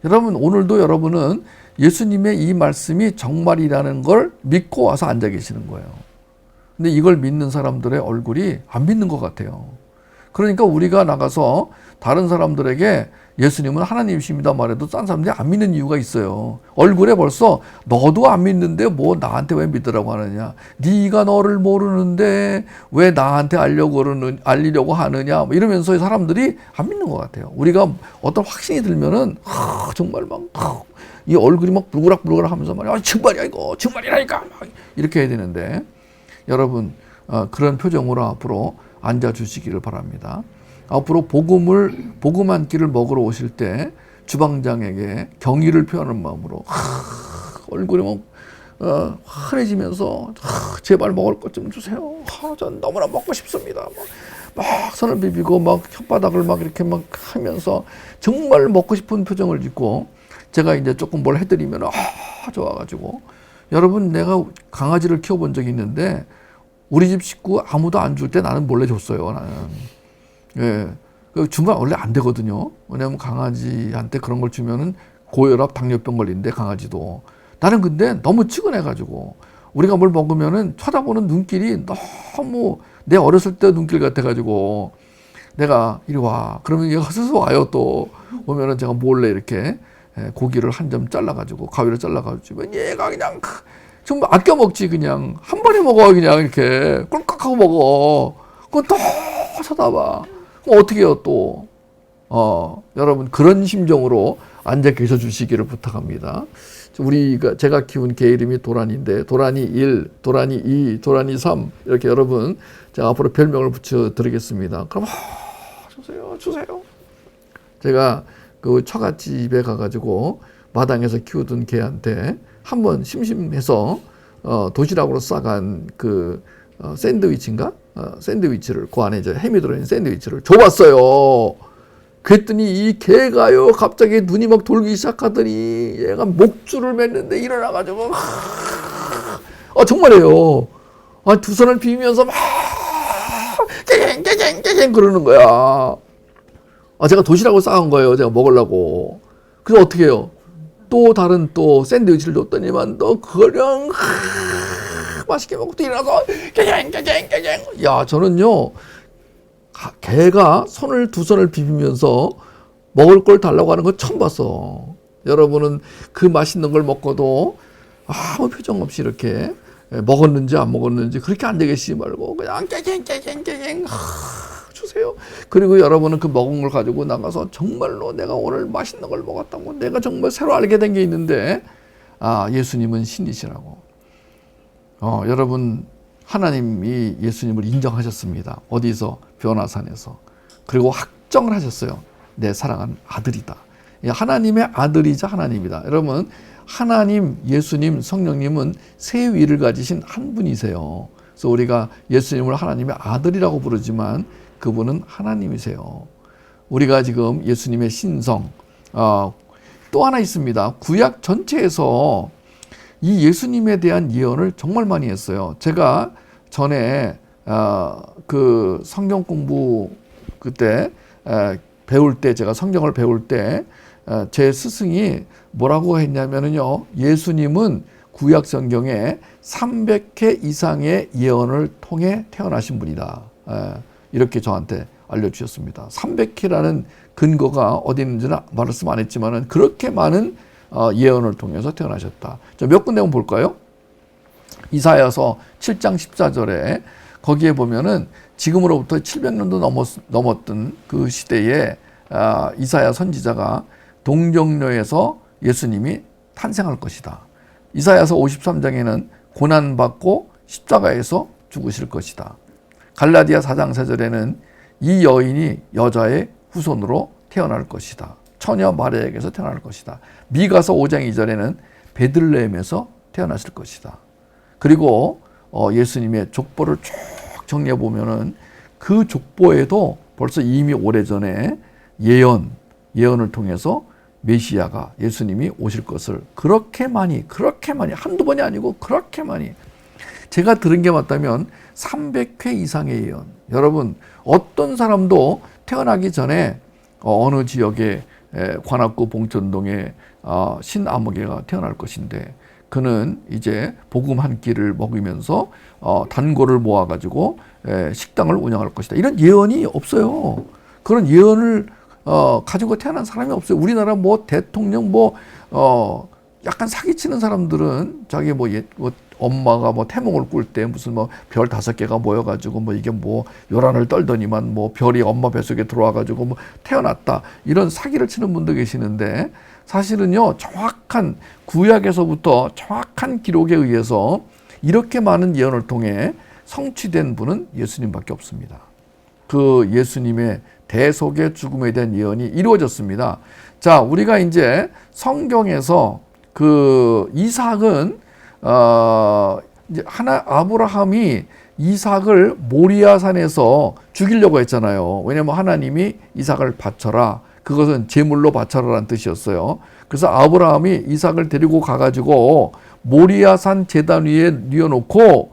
Speaker 2: 여러분, 오늘도 여러분은 예수님의 이 말씀이 정말이라는 걸 믿고 와서 앉아 계시는 거예요. 근데 이걸 믿는 사람들의 얼굴이 안 믿는 것 같아요. 그러니까 우리가 나가서 다른 사람들에게 예수님은 하나님이십니다 말해도 딴 사람들이 안 믿는 이유가 있어요. 얼굴에 벌써 너도 안 믿는데 뭐 나한테 왜 믿으라고 하느냐. 네가 너를 모르는데 왜 나한테 알리려고 하느냐. 뭐 이러면서 사람들이 안 믿는 것 같아요. 우리가 어떤 확신이 들면은 정말 막 이 얼굴이 막 불그락불그락 하면서 말이야. 정말이야 이거 정말이라니까 막 이렇게 해야 되는데 여러분 그런 표정으로 앞으로 앉아주시기를 바랍니다. 앞으로 복음 한 끼를 먹으러 오실 때 주방장에게 경의를 표하는 마음으로 얼굴이 막 환해지면서 제발 먹을 것 좀 주세요. 전 너무나 먹고 싶습니다. 막 손을 비비고 막 혓바닥을 막 이렇게 막 하면서 정말 먹고 싶은 표정을 짓고 제가 이제 조금 뭘 해드리면 좋아가지고 여러분 내가 강아지를 키워본 적이 있는데 우리 집 식구 아무도 안 줄 때 나는 몰래 줬어요. 나는. 예. 주면 원래 안 되거든요. 왜냐면 강아지한테 그런 걸 주면은 고혈압, 당뇨병 걸리는데 강아지도. 나는 근데 너무 측은해가지고 우리가 뭘 먹으면은 쳐다보는 눈길이 너무 내 어렸을 때 눈길 같아가지고 내가 이리 와. 그러면 얘가 스스로 와요 또. 오면은 제가 몰래 이렇게 고기를 한 점 잘라가지고 가위로 잘라가지고 얘가 그냥 좀 아껴 먹지 그냥 한 번에 먹어 그냥 이렇게 꿀꺽하고 먹어. 그건 또 쳐다봐. 어떻게 해요 또. 여러분 그런 심정으로 앉아 계셔 주시기를 부탁합니다. 제가 키운 개 이름이 도란인데 도란이 1, 도란이 2, 도란이 3 이렇게 여러분 제가 앞으로 별명을 붙여 드리겠습니다. 그럼 주세요. 제가 그 처갓집에 가가지고 마당에서 키우던 개한테 한번 심심해서 도시락으로 싸간 그 샌드위치인가? 샌드위치를 그 안에 이제 햄이 들어있는 샌드위치를 줘봤어요. 그랬더니 이 개가요 갑자기 눈이 막 돌기 시작하더니 얘가 목줄을 맸는데 일어나가지고 정말이에요. 두 손을 비비면서 막 깨갱 그러는 거야. 제가 도시락을 싸간 거예요. 제가 먹으려고. 그래서 어떻게 해요? 또 다른 또 샌드위치를 줬더니만 또 그냥 맛있게 먹고 또 일어나서 깨갱. 야 저는요 개가 두 손을 비비면서 먹을 걸 달라고 하는 거 처음 봤어. 여러분은 그 맛있는 걸 먹고도 아무 표정 없이 이렇게 먹었는지 안 먹었는지 그렇게 앉아 계시지 말고 그냥 깨갱 주세요. 그리고 여러분은 그 먹은 걸 가지고 나가서 정말로 내가 오늘 맛있는 걸 먹었다고, 내가 정말 새로 알게 된 게 있는데 예수님은 신이시라고. 여러분, 하나님이 예수님을 인정하셨습니다. 어디서? 변화산에서. 그리고 확정을 하셨어요. 내 사랑하는 아들이다. 하나님의 아들이자 하나님이다. 여러분, 하나님, 예수님, 성령님은 세 위를 가지신 한 분이세요. 그래서 우리가 예수님을 하나님의 아들이라고 부르지만 그분은 하나님이세요. 우리가 지금 예수님의 신성, 또 하나 있습니다. 구약 전체에서 이 예수님에 대한 예언을 정말 많이 했어요. 제가 전에 그 성경 공부 그때 배울 때, 제가 성경을 배울 때 제 스승이 뭐라고 했냐면요, 예수님은 구약 성경에 300회 이상의 예언을 통해 태어나신 분이다. 이렇게 저한테 알려주셨습니다. 300회라는 근거가 어디 있는지는 말씀 안 했지만은 그렇게 많은 예언을 통해서 태어나셨다. 몇 군데 한번 볼까요? 이사야서 7장 14절에 거기에 보면은 지금으로부터 700년도 넘었던 그 시대에 이사야 선지자가 동정녀에서 예수님이 탄생할 것이다. 이사야서 53장에는 고난받고 십자가에서 죽으실 것이다. 갈라디아 4장 4절에는 이 여인이 여자의 후손으로 태어날 것이다. 처녀 마리아에게서 태어날 것이다. 미가서 5장 2절에는 베들레헴에서 태어나실 것이다. 그리고 예수님의 족보를 쭉 정리해 보면은 그 족보에도 벌써 이미 오래전에 예언을 통해서 메시아가, 예수님이 오실 것을 그렇게 많이 한두 번이 아니고 그렇게 많이, 제가 들은 게 맞다면 300회 이상의 예언. 여러분, 어떤 사람도 태어나기 전에 어느 지역에 관악구 봉천동에 신아무개가 태어날 것인데 그는 이제 복음 한 끼를 먹으면서 단골을 모아가지고 식당을 운영할 것이다. 이런 예언이 없어요. 그런 예언을 가지고 태어난 사람이 없어요. 우리나라 대통령 약간 사기치는 사람들은 자기 엄마가 태몽을 꿀 때 무슨 별 5개가 모여가지고 이게 요란을 떨더니만 별이 엄마 뱃속에 들어와가지고 태어났다. 이런 사기를 치는 분도 계시는데 사실은요, 정확한 구약에서부터 정확한 기록에 의해서 이렇게 많은 예언을 통해 성취된 분은 예수님밖에 없습니다. 그 예수님의 대속의 죽음에 대한 예언이 이루어졌습니다. 자, 우리가 이제 성경에서 그 이삭은 이제 아브라함이 이삭을 모리아산에서 죽이려고 했잖아요. 왜냐하면 하나님이 이삭을 바쳐라, 그것은 제물로 바쳐라라는 뜻이었어요. 그래서 아브라함이 이삭을 데리고 가가지고 모리아산 제단 위에 뉘어놓고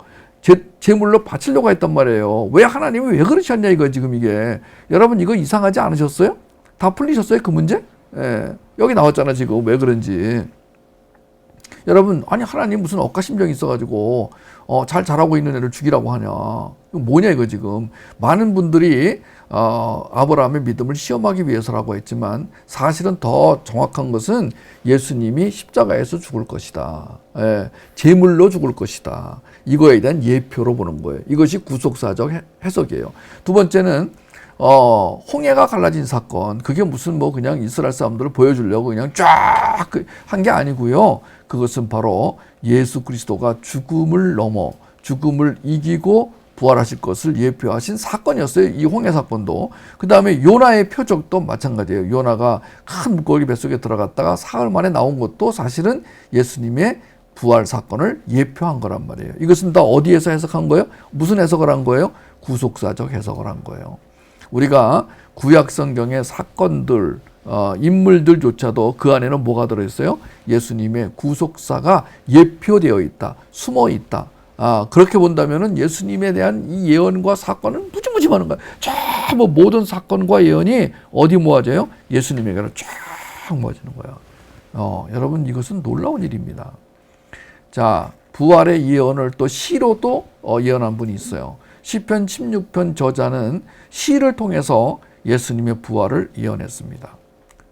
Speaker 2: 제물로 바치려고 했단 말이에요. 왜 하나님이 왜 그러셨냐 이거 지금 이게. 여러분, 이거 이상하지 않으셨어요? 다 풀리셨어요 그 문제? 여기 나왔잖아 지금 왜 그런지. 여러분, 아니 하나님 무슨 억가심정이 있어가지고 잘 자라고 있는 애를 죽이라고 하냐. 이거 뭐냐 이거 지금. 많은 분들이 아브라함의 믿음을 시험하기 위해서라고 했지만 사실은 더 정확한 것은 예수님이 십자가에서 죽을 것이다. 제물로 죽을 것이다. 이거에 대한 예표로 보는 거예요. 이것이 구속사적 해석이에요. 두 번째는 홍해가 갈라진 사건. 그게 무슨 그냥 이스라엘 사람들을 보여주려고 그냥 쫙 한 게 아니고요. 그것은 바로 예수 그리스도가 죽음을 넘어 죽음을 이기고 부활하실 것을 예표하신 사건이었어요. 이 홍해 사건도. 그 다음에 요나의 표적도 마찬가지예요. 요나가 큰 물고기 뱃속에 들어갔다가 사흘 만에 나온 것도 사실은 예수님의 부활 사건을 예표한 거란 말이에요. 이것은 다 어디에서 해석한 거예요? 무슨 해석을 한 거예요? 구속사적 해석을 한 거예요. 우리가 구약 성경의 사건들, 인물들조차도 그 안에는 뭐가 들어있어요? 예수님의 구속사가 예표되어 있다, 숨어 있다. 그렇게 본다면은 예수님에 대한 이 예언과 사건은 무지무지 많은 거예요. 전부 모든 사건과 예언이 어디 모아져요? 예수님에게로 쫙 모아지는 거예요. 여러분, 이것은 놀라운 일입니다. 자, 부활의 예언을 또 시로도 예언한 분이 있어요. 시편 16편 저자는 시를 통해서 예수님의 부활을 예언했습니다.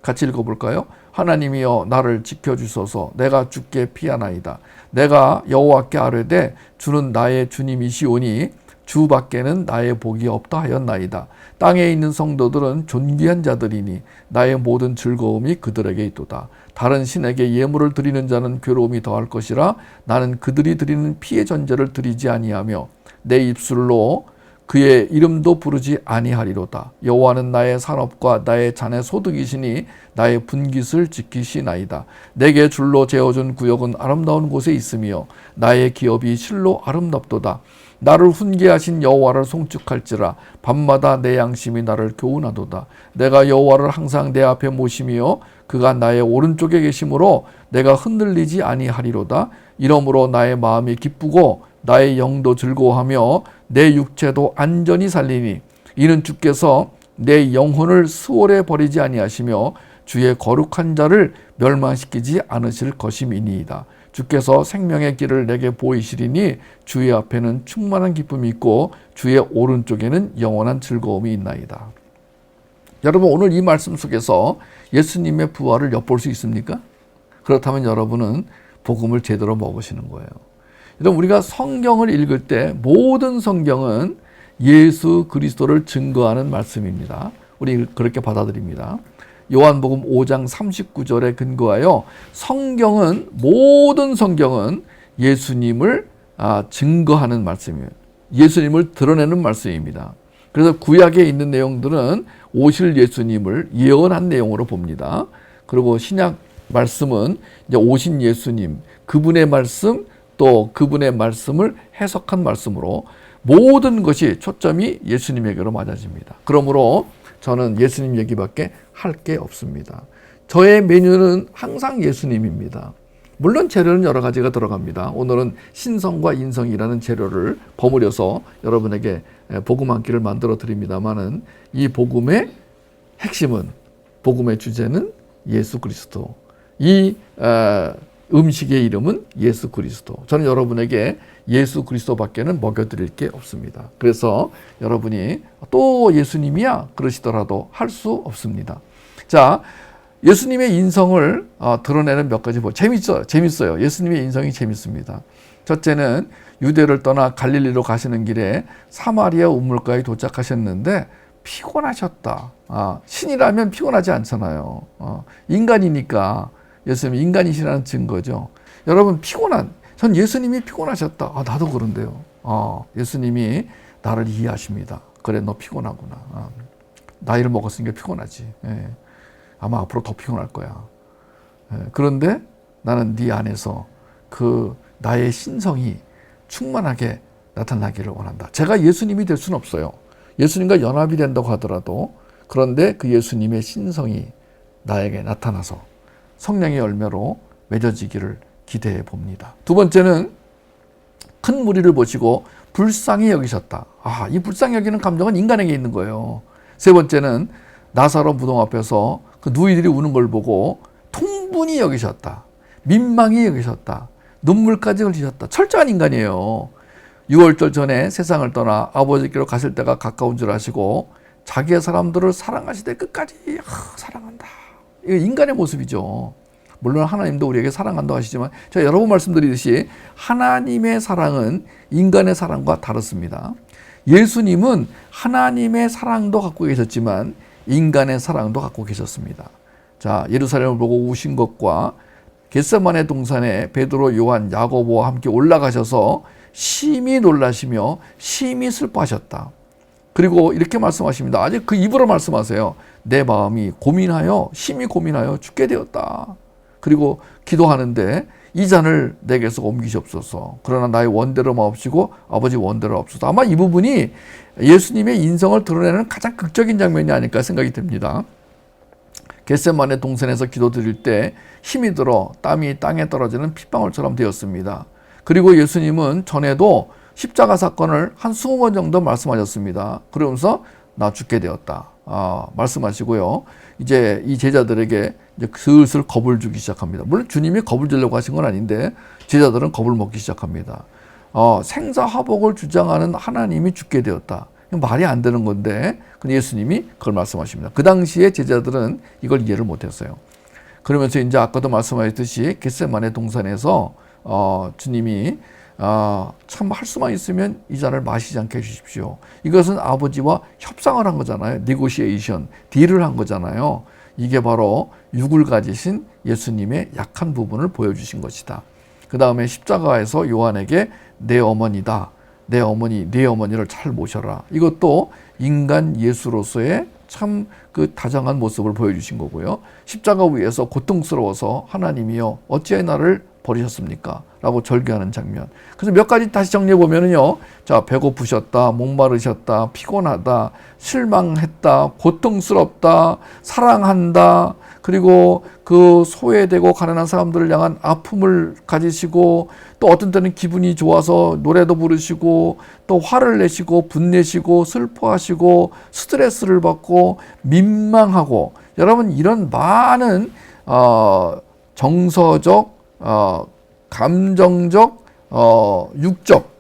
Speaker 2: 같이 읽어볼까요? 하나님이여 나를 지켜주소서. 내가 주께 피하나이다. 내가 여호와께 아뢰되 주는 나의 주님이시오니 주 밖에는 나의 복이 없다 하였나이다. 땅에 있는 성도들은 존귀한 자들이니 나의 모든 즐거움이 그들에게 있도다. 다른 신에게 예물을 드리는 자는 괴로움이 더할 것이라. 나는 그들이 드리는 피의 전제를 드리지 아니하며 내 입술로 그의 이름도 부르지 아니하리로다. 여호와는 나의 산업과 나의 잔의 소득이시니 나의 분깃을 지키시나이다. 내게 줄로 재어준 구역은 아름다운 곳에 있으며 나의 기업이 실로 아름답도다. 나를 훈계하신 여호와를 송축할지라. 밤마다 내 양심이 나를 교훈하도다. 내가 여호와를 항상 내 앞에 모시며 그가 나의 오른쪽에 계심으로 내가 흔들리지 아니하리로다. 이러므로 나의 마음이 기쁘고 나의 영도 즐거워하며 내 육체도 안전히 살리니 이는 주께서 내 영혼을 수월에 버리지 아니하시며 주의 거룩한 자를 멸망시키지 않으실 것임이니이다. 주께서 생명의 길을 내게 보이시리니 주의 앞에는 충만한 기쁨이 있고 주의 오른쪽에는 영원한 즐거움이 있나이다. 여러분, 오늘 이 말씀 속에서 예수님의 부활을 엿볼 수 있습니까? 그렇다면 여러분은 복음을 제대로 먹으시는 거예요. 여러분, 우리가 성경을 읽을 때 모든 성경은 예수 그리스도를 증거하는 말씀입니다. 우리 그렇게 받아들입니다. 요한복음 5장 39절에 근거하여 모든 성경은 예수님을 증거하는 말씀이에요. 예수님을 드러내는 말씀입니다. 그래서 구약에 있는 내용들은 오실 예수님을 예언한 내용으로 봅니다. 그리고 신약 말씀은 이제 오신 예수님, 그분의 말씀, 또 그분의 말씀을 해석한 말씀으로 모든 것이 초점이 예수님에게로 맞아집니다. 그러므로 저는 예수님 얘기밖에 할 게 없습니다. 저의 메뉴는 항상 예수님입니다. 물론 재료는 여러 가지가 들어갑니다. 오늘은 신성과 인성이라는 재료를 버무려서 여러분에게 복음 한 끼를 만들어 드립니다만은 이 복음의 핵심은, 복음의 주제는 예수 그리스도. 이 음식의 이름은 예수 그리스도. 저는 여러분에게 예수 그리스도밖에는 먹여드릴 게 없습니다. 그래서 여러분이 또 예수님이야 그러시더라도 할 수 없습니다. 자, 예수님의 인성을 드러내는 몇 가지 재밌어요. 예수님의 인성이 재밌습니다. 첫째는 유대를 떠나 갈릴리로 가시는 길에 사마리아 우물가에 도착하셨는데 피곤하셨다. 신이라면 피곤하지 않잖아요. 인간이니까 예수님이 인간이시라는 증거죠. 여러분, 전 예수님이 피곤하셨다. 나도 그런데요. 예수님이 나를 이해하십니다. 그래, 너 피곤하구나. 나이를 먹었으니까 피곤하지. 아마 앞으로 더 피곤할 거야. 그런데 나는 네 안에서 그 나의 신성이 충만하게 나타나기를 원한다. 제가 예수님이 될 수는 없어요. 예수님과 연합이 된다고 하더라도, 그런데 그 예수님의 신성이 나에게 나타나서 성령의 열매로 맺어지기를 기대해 봅니다. 두 번째는 큰 무리를 보시고 불쌍히 여기셨다. 이 불쌍히 여기는 감정은 인간에게 있는 거예요. 세 번째는 나사로 무덤 앞에서 그 누이들이 우는 걸 보고 통분히 여기셨다. 민망히 여기셨다. 눈물까지 흘리셨다. 철저한 인간이에요. 6월절 전에 세상을 떠나 아버지께로 가실 때가 가까운 줄 아시고 자기의 사람들을 사랑하시되 끝까지 사랑한다. 이거 인간의 모습이죠. 물론 하나님도 우리에게 사랑한다고 하시지만 제가 여러 번 말씀드리듯이 하나님의 사랑은 인간의 사랑과 다릅니다. 예수님은 하나님의 사랑도 갖고 계셨지만 인간의 사랑도 갖고 계셨습니다. 자, 예루살렘을 보고 우신 것과 겟세마네 동산에 베드로, 요한, 야고보와 함께 올라가셔서 심히 놀라시며 심히 슬퍼하셨다. 그리고 이렇게 말씀하십니다. 아직 그 입으로 말씀하세요. 내 마음이 심히 고민하여 죽게 되었다. 그리고 기도하는데 이 잔을 내게서 옮기시옵소서. 그러나 나의 원대로 마옵시고 아버지 원대로 없소서. 아마 이 부분이 예수님의 인성을 드러내는 가장 극적인 장면이 아닐까 생각이 듭니다. 겟세마네 동산에서 기도드릴 때 힘이 들어 땀이 땅에 떨어지는 핏방울처럼 되었습니다. 그리고 예수님은 전에도 십자가 사건을 한 20번 정도 말씀하셨습니다. 그러면서 나 죽게 되었다. 말씀하시고요. 이제 이 제자들에게 이제 슬슬 겁을 주기 시작합니다. 물론 주님이 겁을 주려고 하신 건 아닌데 제자들은 겁을 먹기 시작합니다. 생사화복을 주장하는 하나님이 죽게 되었다. 말이 안 되는 건데, 근데 예수님이 그걸 말씀하십니다. 그 당시에 제자들은 이걸 이해를 못했어요. 그러면서 이제 아까도 말씀하셨듯이 겟세마네 동산에서 주님이 참 할 수만 있으면 이 잔을 마시지 않게 해주십시오. 이것은 아버지와 협상을 한 거잖아요. 니고시에이션, 딜을 한 거잖아요. 이게 바로 육을 가지신 예수님의 약한 부분을 보여주신 것이다. 그 다음에 십자가에서 요한에게 내 어머니다. 내 어머니를 잘 모셔라. 이것도 인간 예수로서의 참 그 다정한 모습을 보여주신 거고요. 십자가 위에서 고통스러워서 하나님이여 어찌해 나를 버리셨습니까? 라고 절규하는 장면. 그래서 몇 가지 다시 정리해 보면은요. 자, 배고프셨다, 목마르셨다, 피곤하다, 실망했다, 고통스럽다, 사랑한다, 그리고 그 소외되고 가난한 사람들을 향한 아픔을 가지시고, 또 어떤 때는 기분이 좋아서 노래도 부르시고, 또 화를 내시고, 분내시고, 슬퍼하시고, 스트레스를 받고, 민망하고, 여러분 이런 많은 정서적, 감정적, 육적,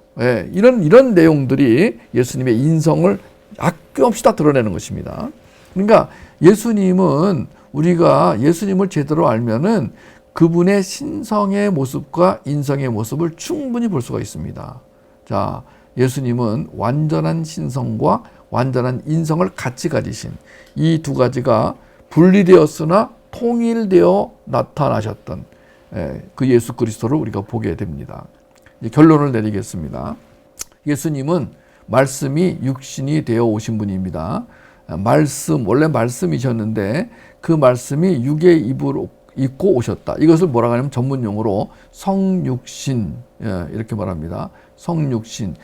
Speaker 2: 이런 내용들이 예수님의 인성을 아낌없이 다 드러내는 것입니다. 그러니까 예수님은 우리가 예수님을 제대로 알면은 그분의 신성의 모습과 인성의 모습을 충분히 볼 수가 있습니다. 자, 예수님은 완전한 신성과 완전한 인성을 같이 가지신 이 두 가지가 분리되었으나 통일되어 나타나셨던 그 예수 그리스도를 우리가 보게 됩니다. 결론을 내리겠습니다. 예수님은 말씀이 육신이 되어 오신 분입니다. 원래 말씀이셨는데 그 말씀이 육의 입으로 입고 오셨다. 이것을 뭐라고 하냐면 전문용어로 성육신, 이렇게 말합니다. 성육신,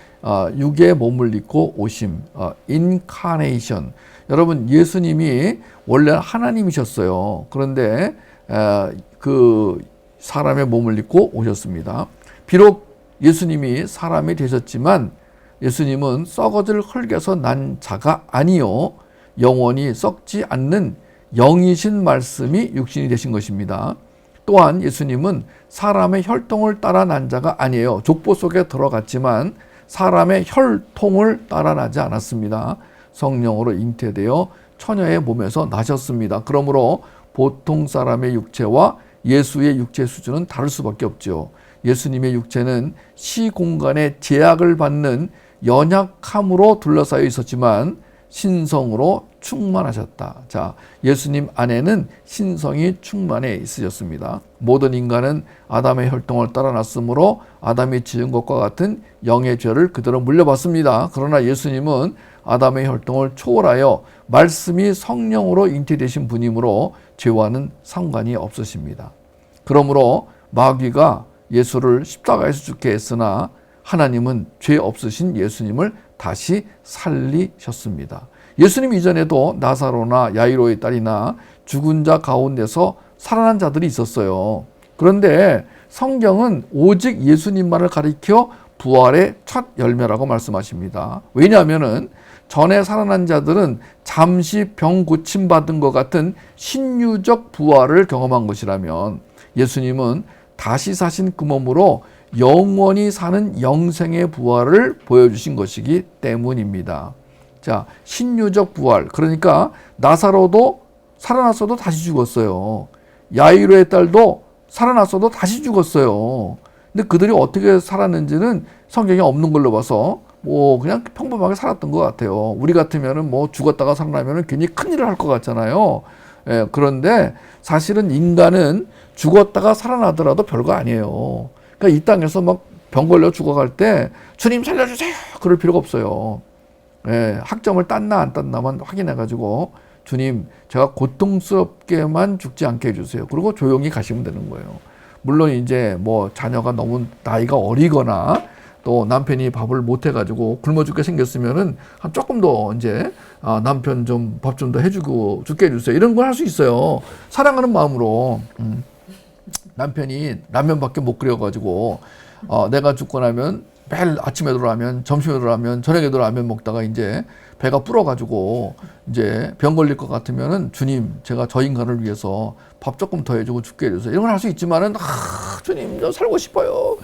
Speaker 2: 육의 몸을 입고 오심, incarnation. 여러분, 예수님이 원래 하나님이셨어요. 그런데 그 사람의 몸을 입고 오셨습니다. 비록 예수님이 사람이 되셨지만 예수님은 썩어질 흙에서 난 자가 아니요 영원히 썩지 않는 영이신 말씀이 육신이 되신 것입니다. 또한 예수님은 사람의 혈통을 따라 난 자가 아니에요. 족보 속에 들어갔지만 사람의 혈통을 따라 나지 않았습니다. 성령으로 잉태되어 처녀의 몸에서 나셨습니다. 그러므로 보통 사람의 육체와 예수의 육체 수준은 다를 수밖에 없죠. 예수님의 육체는 시공간의 제약을 받는 연약함으로 둘러싸여 있었지만 신성으로 충만하셨다. 자, 예수님 안에는 신성이 충만해 있으셨습니다. 모든 인간은 아담의 혈통을 따라 났으므로 아담이 지은 것과 같은 영의 죄를 그대로 물려받습니다. 그러나 예수님은 아담의 혈통을 초월하여 말씀이 성령으로 잉태되신 분이므로 죄와는 상관이 없으십니다. 그러므로 마귀가 예수를 십자가에서 죽게 했으나 하나님은 죄 없으신 예수님을 다시 살리셨습니다. 예수님 이전에도 나사로나 야이로의 딸이나 죽은 자 가운데서 살아난 자들이 있었어요. 그런데 성경은 오직 예수님만을 가리켜 부활의 첫 열매라고 말씀하십니다. 왜냐하면 전에 살아난 자들은 잠시 병 고침받은 것 같은 신유적 부활을 경험한 것이라면 예수님은 다시 사신 그 몸으로 영원히 사는 영생의 부활을 보여주신 것이기 때문입니다. 자, 신유적 부활. 그러니까 나사로도 살아났어도 다시 죽었어요. 야이로의 딸도 살아났어도 다시 죽었어요. 근데 그들이 어떻게 살았는지는 성경에 없는 걸로 봐서 그냥 평범하게 살았던 것 같아요. 우리 같으면은 죽었다가 살아나면은 괜히 큰일을 할 것 같잖아요. 그런데 사실은 인간은 죽었다가 살아나더라도 별거 아니에요. 그러니까 이 땅에서 병 걸려 죽어갈 때 주님 살려주세요 그럴 필요가 없어요. 학점을 땄나 안 땄나만 확인해가지고 주님 제가 고통스럽게만 죽지 않게 해주세요. 그리고 조용히 가시면 되는 거예요. 물론 이제 자녀가 너무 나이가 어리거나 또 남편이 밥을 못 해가지고 굶어 죽게 생겼으면은 조금 더 이제 남편 좀 밥 좀 더 해주고 죽게 해주세요. 이런 걸 할 수 있어요. 사랑하는 마음으로. 남편이 라면밖에 못 끓여가지고 내가 죽고 나면 매일 아침에도 라면, 점심에도 라면, 저녁에도 라면 먹다가 이제 배가 불어가지고 이제 병 걸릴 것 같으면은 주님 제가 저 인간을 위해서 밥 조금 더 해주고 죽게 해주세요. 이런 걸 할 수 있지만은 주님 저 살고 싶어요.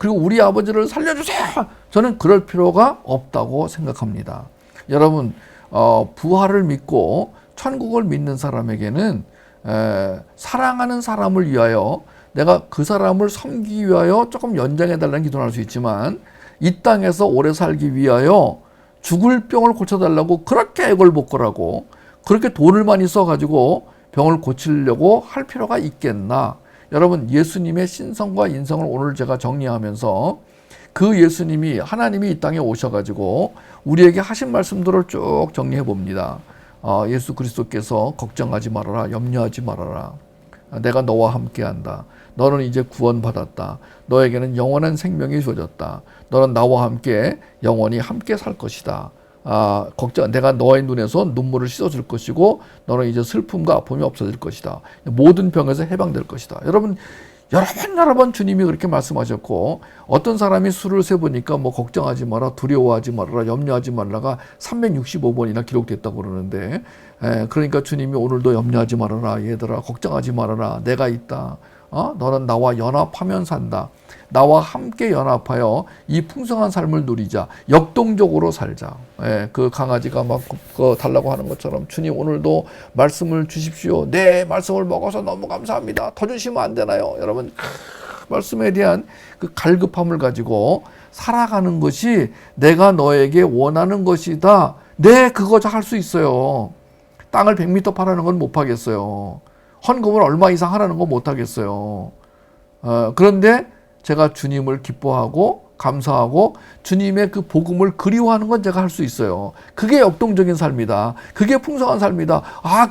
Speaker 2: 그리고 우리 아버지를 살려주세요. 저는 그럴 필요가 없다고 생각합니다. 여러분, 부활을 믿고 천국을 믿는 사람에게는 사랑하는 사람을 위하여 내가 그 사람을 섬기기 위하여 조금 연장해달라는 기도를 할 수 있지만 이 땅에서 오래 살기 위하여 죽을 병을 고쳐달라고 그렇게 애걸복걸하고 그렇게 돈을 많이 써가지고 병을 고치려고 할 필요가 있겠나? 여러분, 예수님의 신성과 인성을 오늘 제가 정리하면서 그 예수님이, 하나님이 이 땅에 오셔가지고 우리에게 하신 말씀들을 쭉 정리해 봅니다. 예수 그리스도께서 걱정하지 말아라, 염려하지 말아라. 내가 너와 함께한다. 너는 이제 구원받았다. 너에게는 영원한 생명이 주어졌다. 너는 나와 함께 영원히 함께 살 것이다. 내가 너의 눈에서 눈물을 씻어줄 것이고 너는 이제 슬픔과 아픔이 없어질 것이다. 모든 병에서 해방될 것이다. 여러분, 여러 번 주님이 그렇게 말씀하셨고 어떤 사람이 수를 세보니까 뭐 걱정하지 마라, 두려워하지 말아라, 염려하지 말라가 365번이나 기록됐다고 그러는데 그러니까 주님이 오늘도 염려하지 말아라, 얘들아, 걱정하지 말아라, 내가 있다. 너는 나와 연합하면 산다. 나와 함께 연합하여 이 풍성한 삶을 누리자. 역동적으로 살자. 그 강아지가 막 달라고 하는 것처럼 주님 오늘도 말씀을 주십시오. 네, 말씀을 먹어서 너무 감사합니다. 더 주시면 안 되나요? 여러분, 말씀에 대한 그 갈급함을 가지고 살아가는 것이 내가 너에게 원하는 것이다. 네, 그거 할 수 있어요. 땅을 100m 파라는 건 못 하겠어요. 헌금을 얼마 이상 하라는 건 못 하겠어요. 그런데 제가 주님을 기뻐하고 감사하고 주님의 그 복음을 그리워하는 건 제가 할 수 있어요. 그게 역동적인 삶이다. 그게 풍성한 삶이다.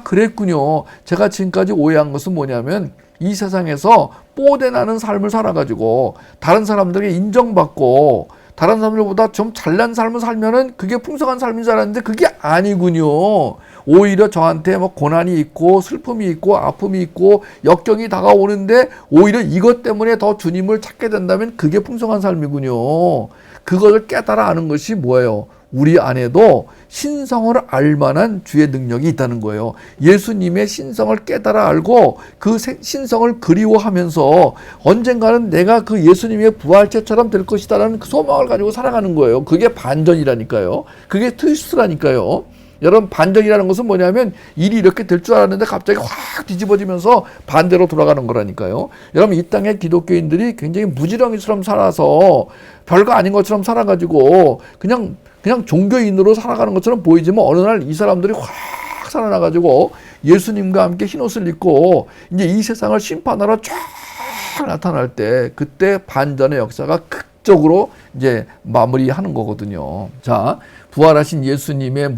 Speaker 2: 그랬군요. 제가 지금까지 오해한 것은 뭐냐면 이 세상에서 뽀대나는 삶을 살아가지고 다른 사람들에게 인정받고 다른 사람들보다 좀 잘난 삶을 살면은 그게 풍성한 삶인 줄 알았는데 그게 아니군요. 오히려 저한테 뭐 고난이 있고 슬픔이 있고 아픔이 있고 역경이 다가오는데 오히려 이것 때문에 더 주님을 찾게 된다면 그게 풍성한 삶이군요. 그것을 깨달아 아는 것이 뭐예요? 우리 안에도 신성을 알만한 주의 능력이 있다는 거예요. 예수님의 신성을 깨달아 알고 그 신성을 그리워하면서 언젠가는 내가 그 예수님의 부활체처럼 될 것이다라는 그 소망을 가지고 살아가는 거예요. 그게 반전이라니까요. 그게 트위스트라니까요. 여러분, 반전이라는 것은 뭐냐면 일이 이렇게 될 줄 알았는데 갑자기 확 뒤집어지면서 반대로 돌아가는 거라니까요. 여러분, 이 땅의 기독교인들이 굉장히 무지렁이처럼 살아서 별거 아닌 것처럼 살아가지고 그냥 종교인으로 살아가는 것처럼 보이지만 어느 날 이 사람들이 확 살아나가지고 예수님과 함께 흰옷을 입고 이제 이 세상을 심판하러 쫙 나타날 때 그때 반전의 역사가 극적으로 이제 마무리하는 거거든요. 자, 부활하신 예수님의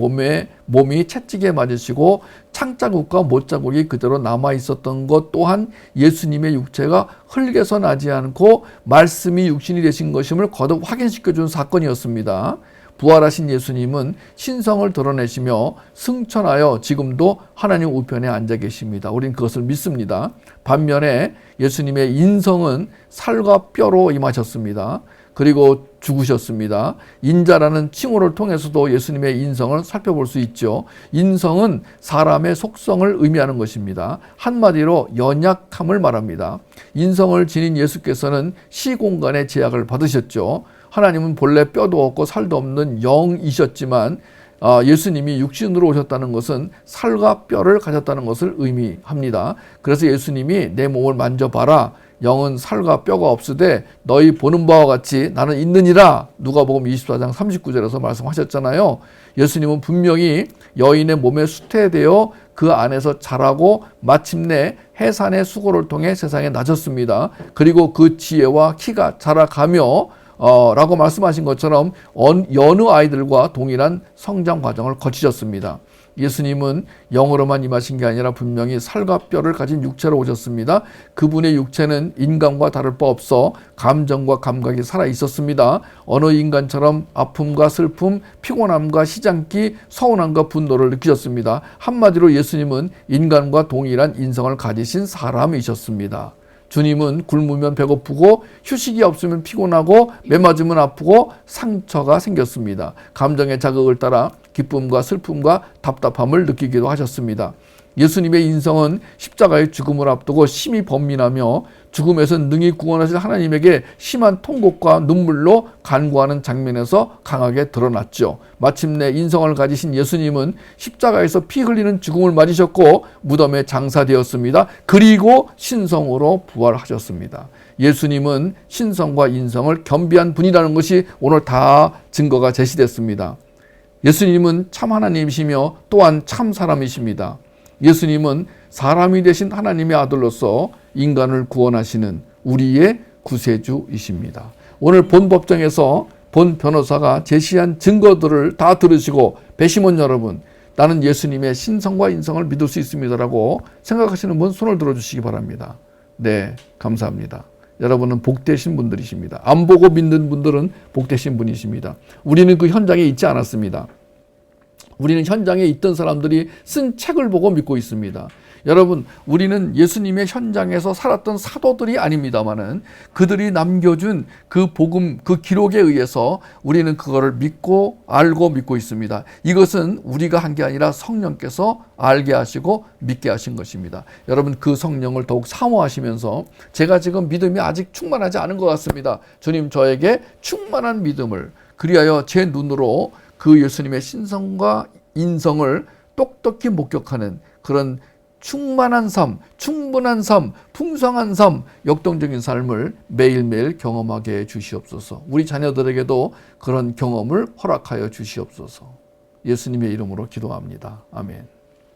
Speaker 2: 몸이 채찍에 맞으시고 창자국과 못자국이 그대로 남아 있었던 것 또한 예수님의 육체가 흙에서 나지 않고 말씀이 육신이 되신 것임을 거듭 확인시켜 준 사건이었습니다. 부활하신 예수님은 신성을 드러내시며 승천하여 지금도 하나님 우편에 앉아 계십니다. 우린 그것을 믿습니다. 반면에 예수님의 인성은 살과 뼈로 임하셨습니다. 그리고 죽으셨습니다. 인자라는 칭호를 통해서도 예수님의 인성을 살펴볼 수 있죠. 인성은 사람의 속성을 의미하는 것입니다. 한마디로 연약함을 말합니다. 인성을 지닌 예수께서는 시공간의 제약을 받으셨죠. 하나님은 본래 뼈도 없고 살도 없는 영이셨지만 예수님이 육신으로 오셨다는 것은 살과 뼈를 가졌다는 것을 의미합니다. 그래서 예수님이 내 몸을 만져봐라. 영은 살과 뼈가 없으되 너희 보는 바와 같이 나는 있느니라. 누가복음 24장 39절에서 말씀하셨잖아요. 예수님은 분명히 여인의 몸에 수태되어 그 안에서 자라고 마침내 해산의 수고를 통해 세상에 나졌습니다. 그리고 그 지혜와 키가 자라가며 라고 말씀하신 것처럼 여느 아이들과 동일한 성장 과정을 거치셨습니다. 예수님은 영으로만 임하신 게 아니라 분명히 살과 뼈를 가진 육체로 오셨습니다. 그분의 육체는 인간과 다를 바 없어 감정과 감각이 살아 있었습니다. 어느 인간처럼 아픔과 슬픔, 피곤함과 시장기, 서운함과 분노를 느끼셨습니다. 한마디로 예수님은 인간과 동일한 인성을 가지신 사람이셨습니다. 주님은 굶으면 배고프고 휴식이 없으면 피곤하고 매 맞으면 아프고 상처가 생겼습니다. 감정의 자극을 따라 기쁨과 슬픔과 답답함을 느끼기도 하셨습니다. 예수님의 인성은 십자가의 죽음을 앞두고 심히 번민하며 죽음에서 능히 구원하실 하나님에게 심한 통곡과 눈물로 간구하는 장면에서 강하게 드러났죠. 마침내 인성을 가지신 예수님은 십자가에서 피 흘리는 죽음을 맞으셨고 무덤에 장사되었습니다. 그리고 신성으로 부활하셨습니다. 예수님은 신성과 인성을 겸비한 분이라는 것이 오늘 다 증거가 제시됐습니다. 예수님은 참 하나님이시며 또한 참 사람이십니다. 예수님은 사람이 되신 하나님의 아들로서 인간을 구원하시는 우리의 구세주이십니다. 오늘 본 법정에서 본 변호사가 제시한 증거들을 다 들으시고 배심원 여러분, 나는 예수님의 신성과 인성을 믿을 수 있습니다라고 생각하시는 분 손을 들어주시기 바랍니다. 네, 감사합니다. 여러분은 복되신 분들이십니다. 안 보고 믿는 분들은 복되신 분이십니다. 우리는 그 현장에 있지 않았습니다. 우리는 현장에 있던 사람들이 쓴 책을 보고 믿고 있습니다. 여러분, 우리는 예수님의 현장에서 살았던 사도들이 아닙니다만은 그들이 남겨준 그 복음, 그 기록에 의해서 우리는 그거를 믿고 알고 믿고 있습니다. 이것은 우리가 한 게 아니라 성령께서 알게 하시고 믿게 하신 것입니다. 여러분, 그 성령을 더욱 사모하시면서 제가 지금 믿음이 아직 충만하지 않은 것 같습니다. 주님, 저에게 충만한 믿음을, 그리하여 제 눈으로 그 예수님의 신성과 인성을 똑똑히 목격하는 그런 충만한 삶, 충분한 삶, 풍성한 삶, 역동적인 삶을 매일매일 경험하게 해 주시옵소서. 우리 자녀들에게도 그런 경험을 허락하여 주시옵소서. 예수님의 이름으로 기도합니다. 아멘.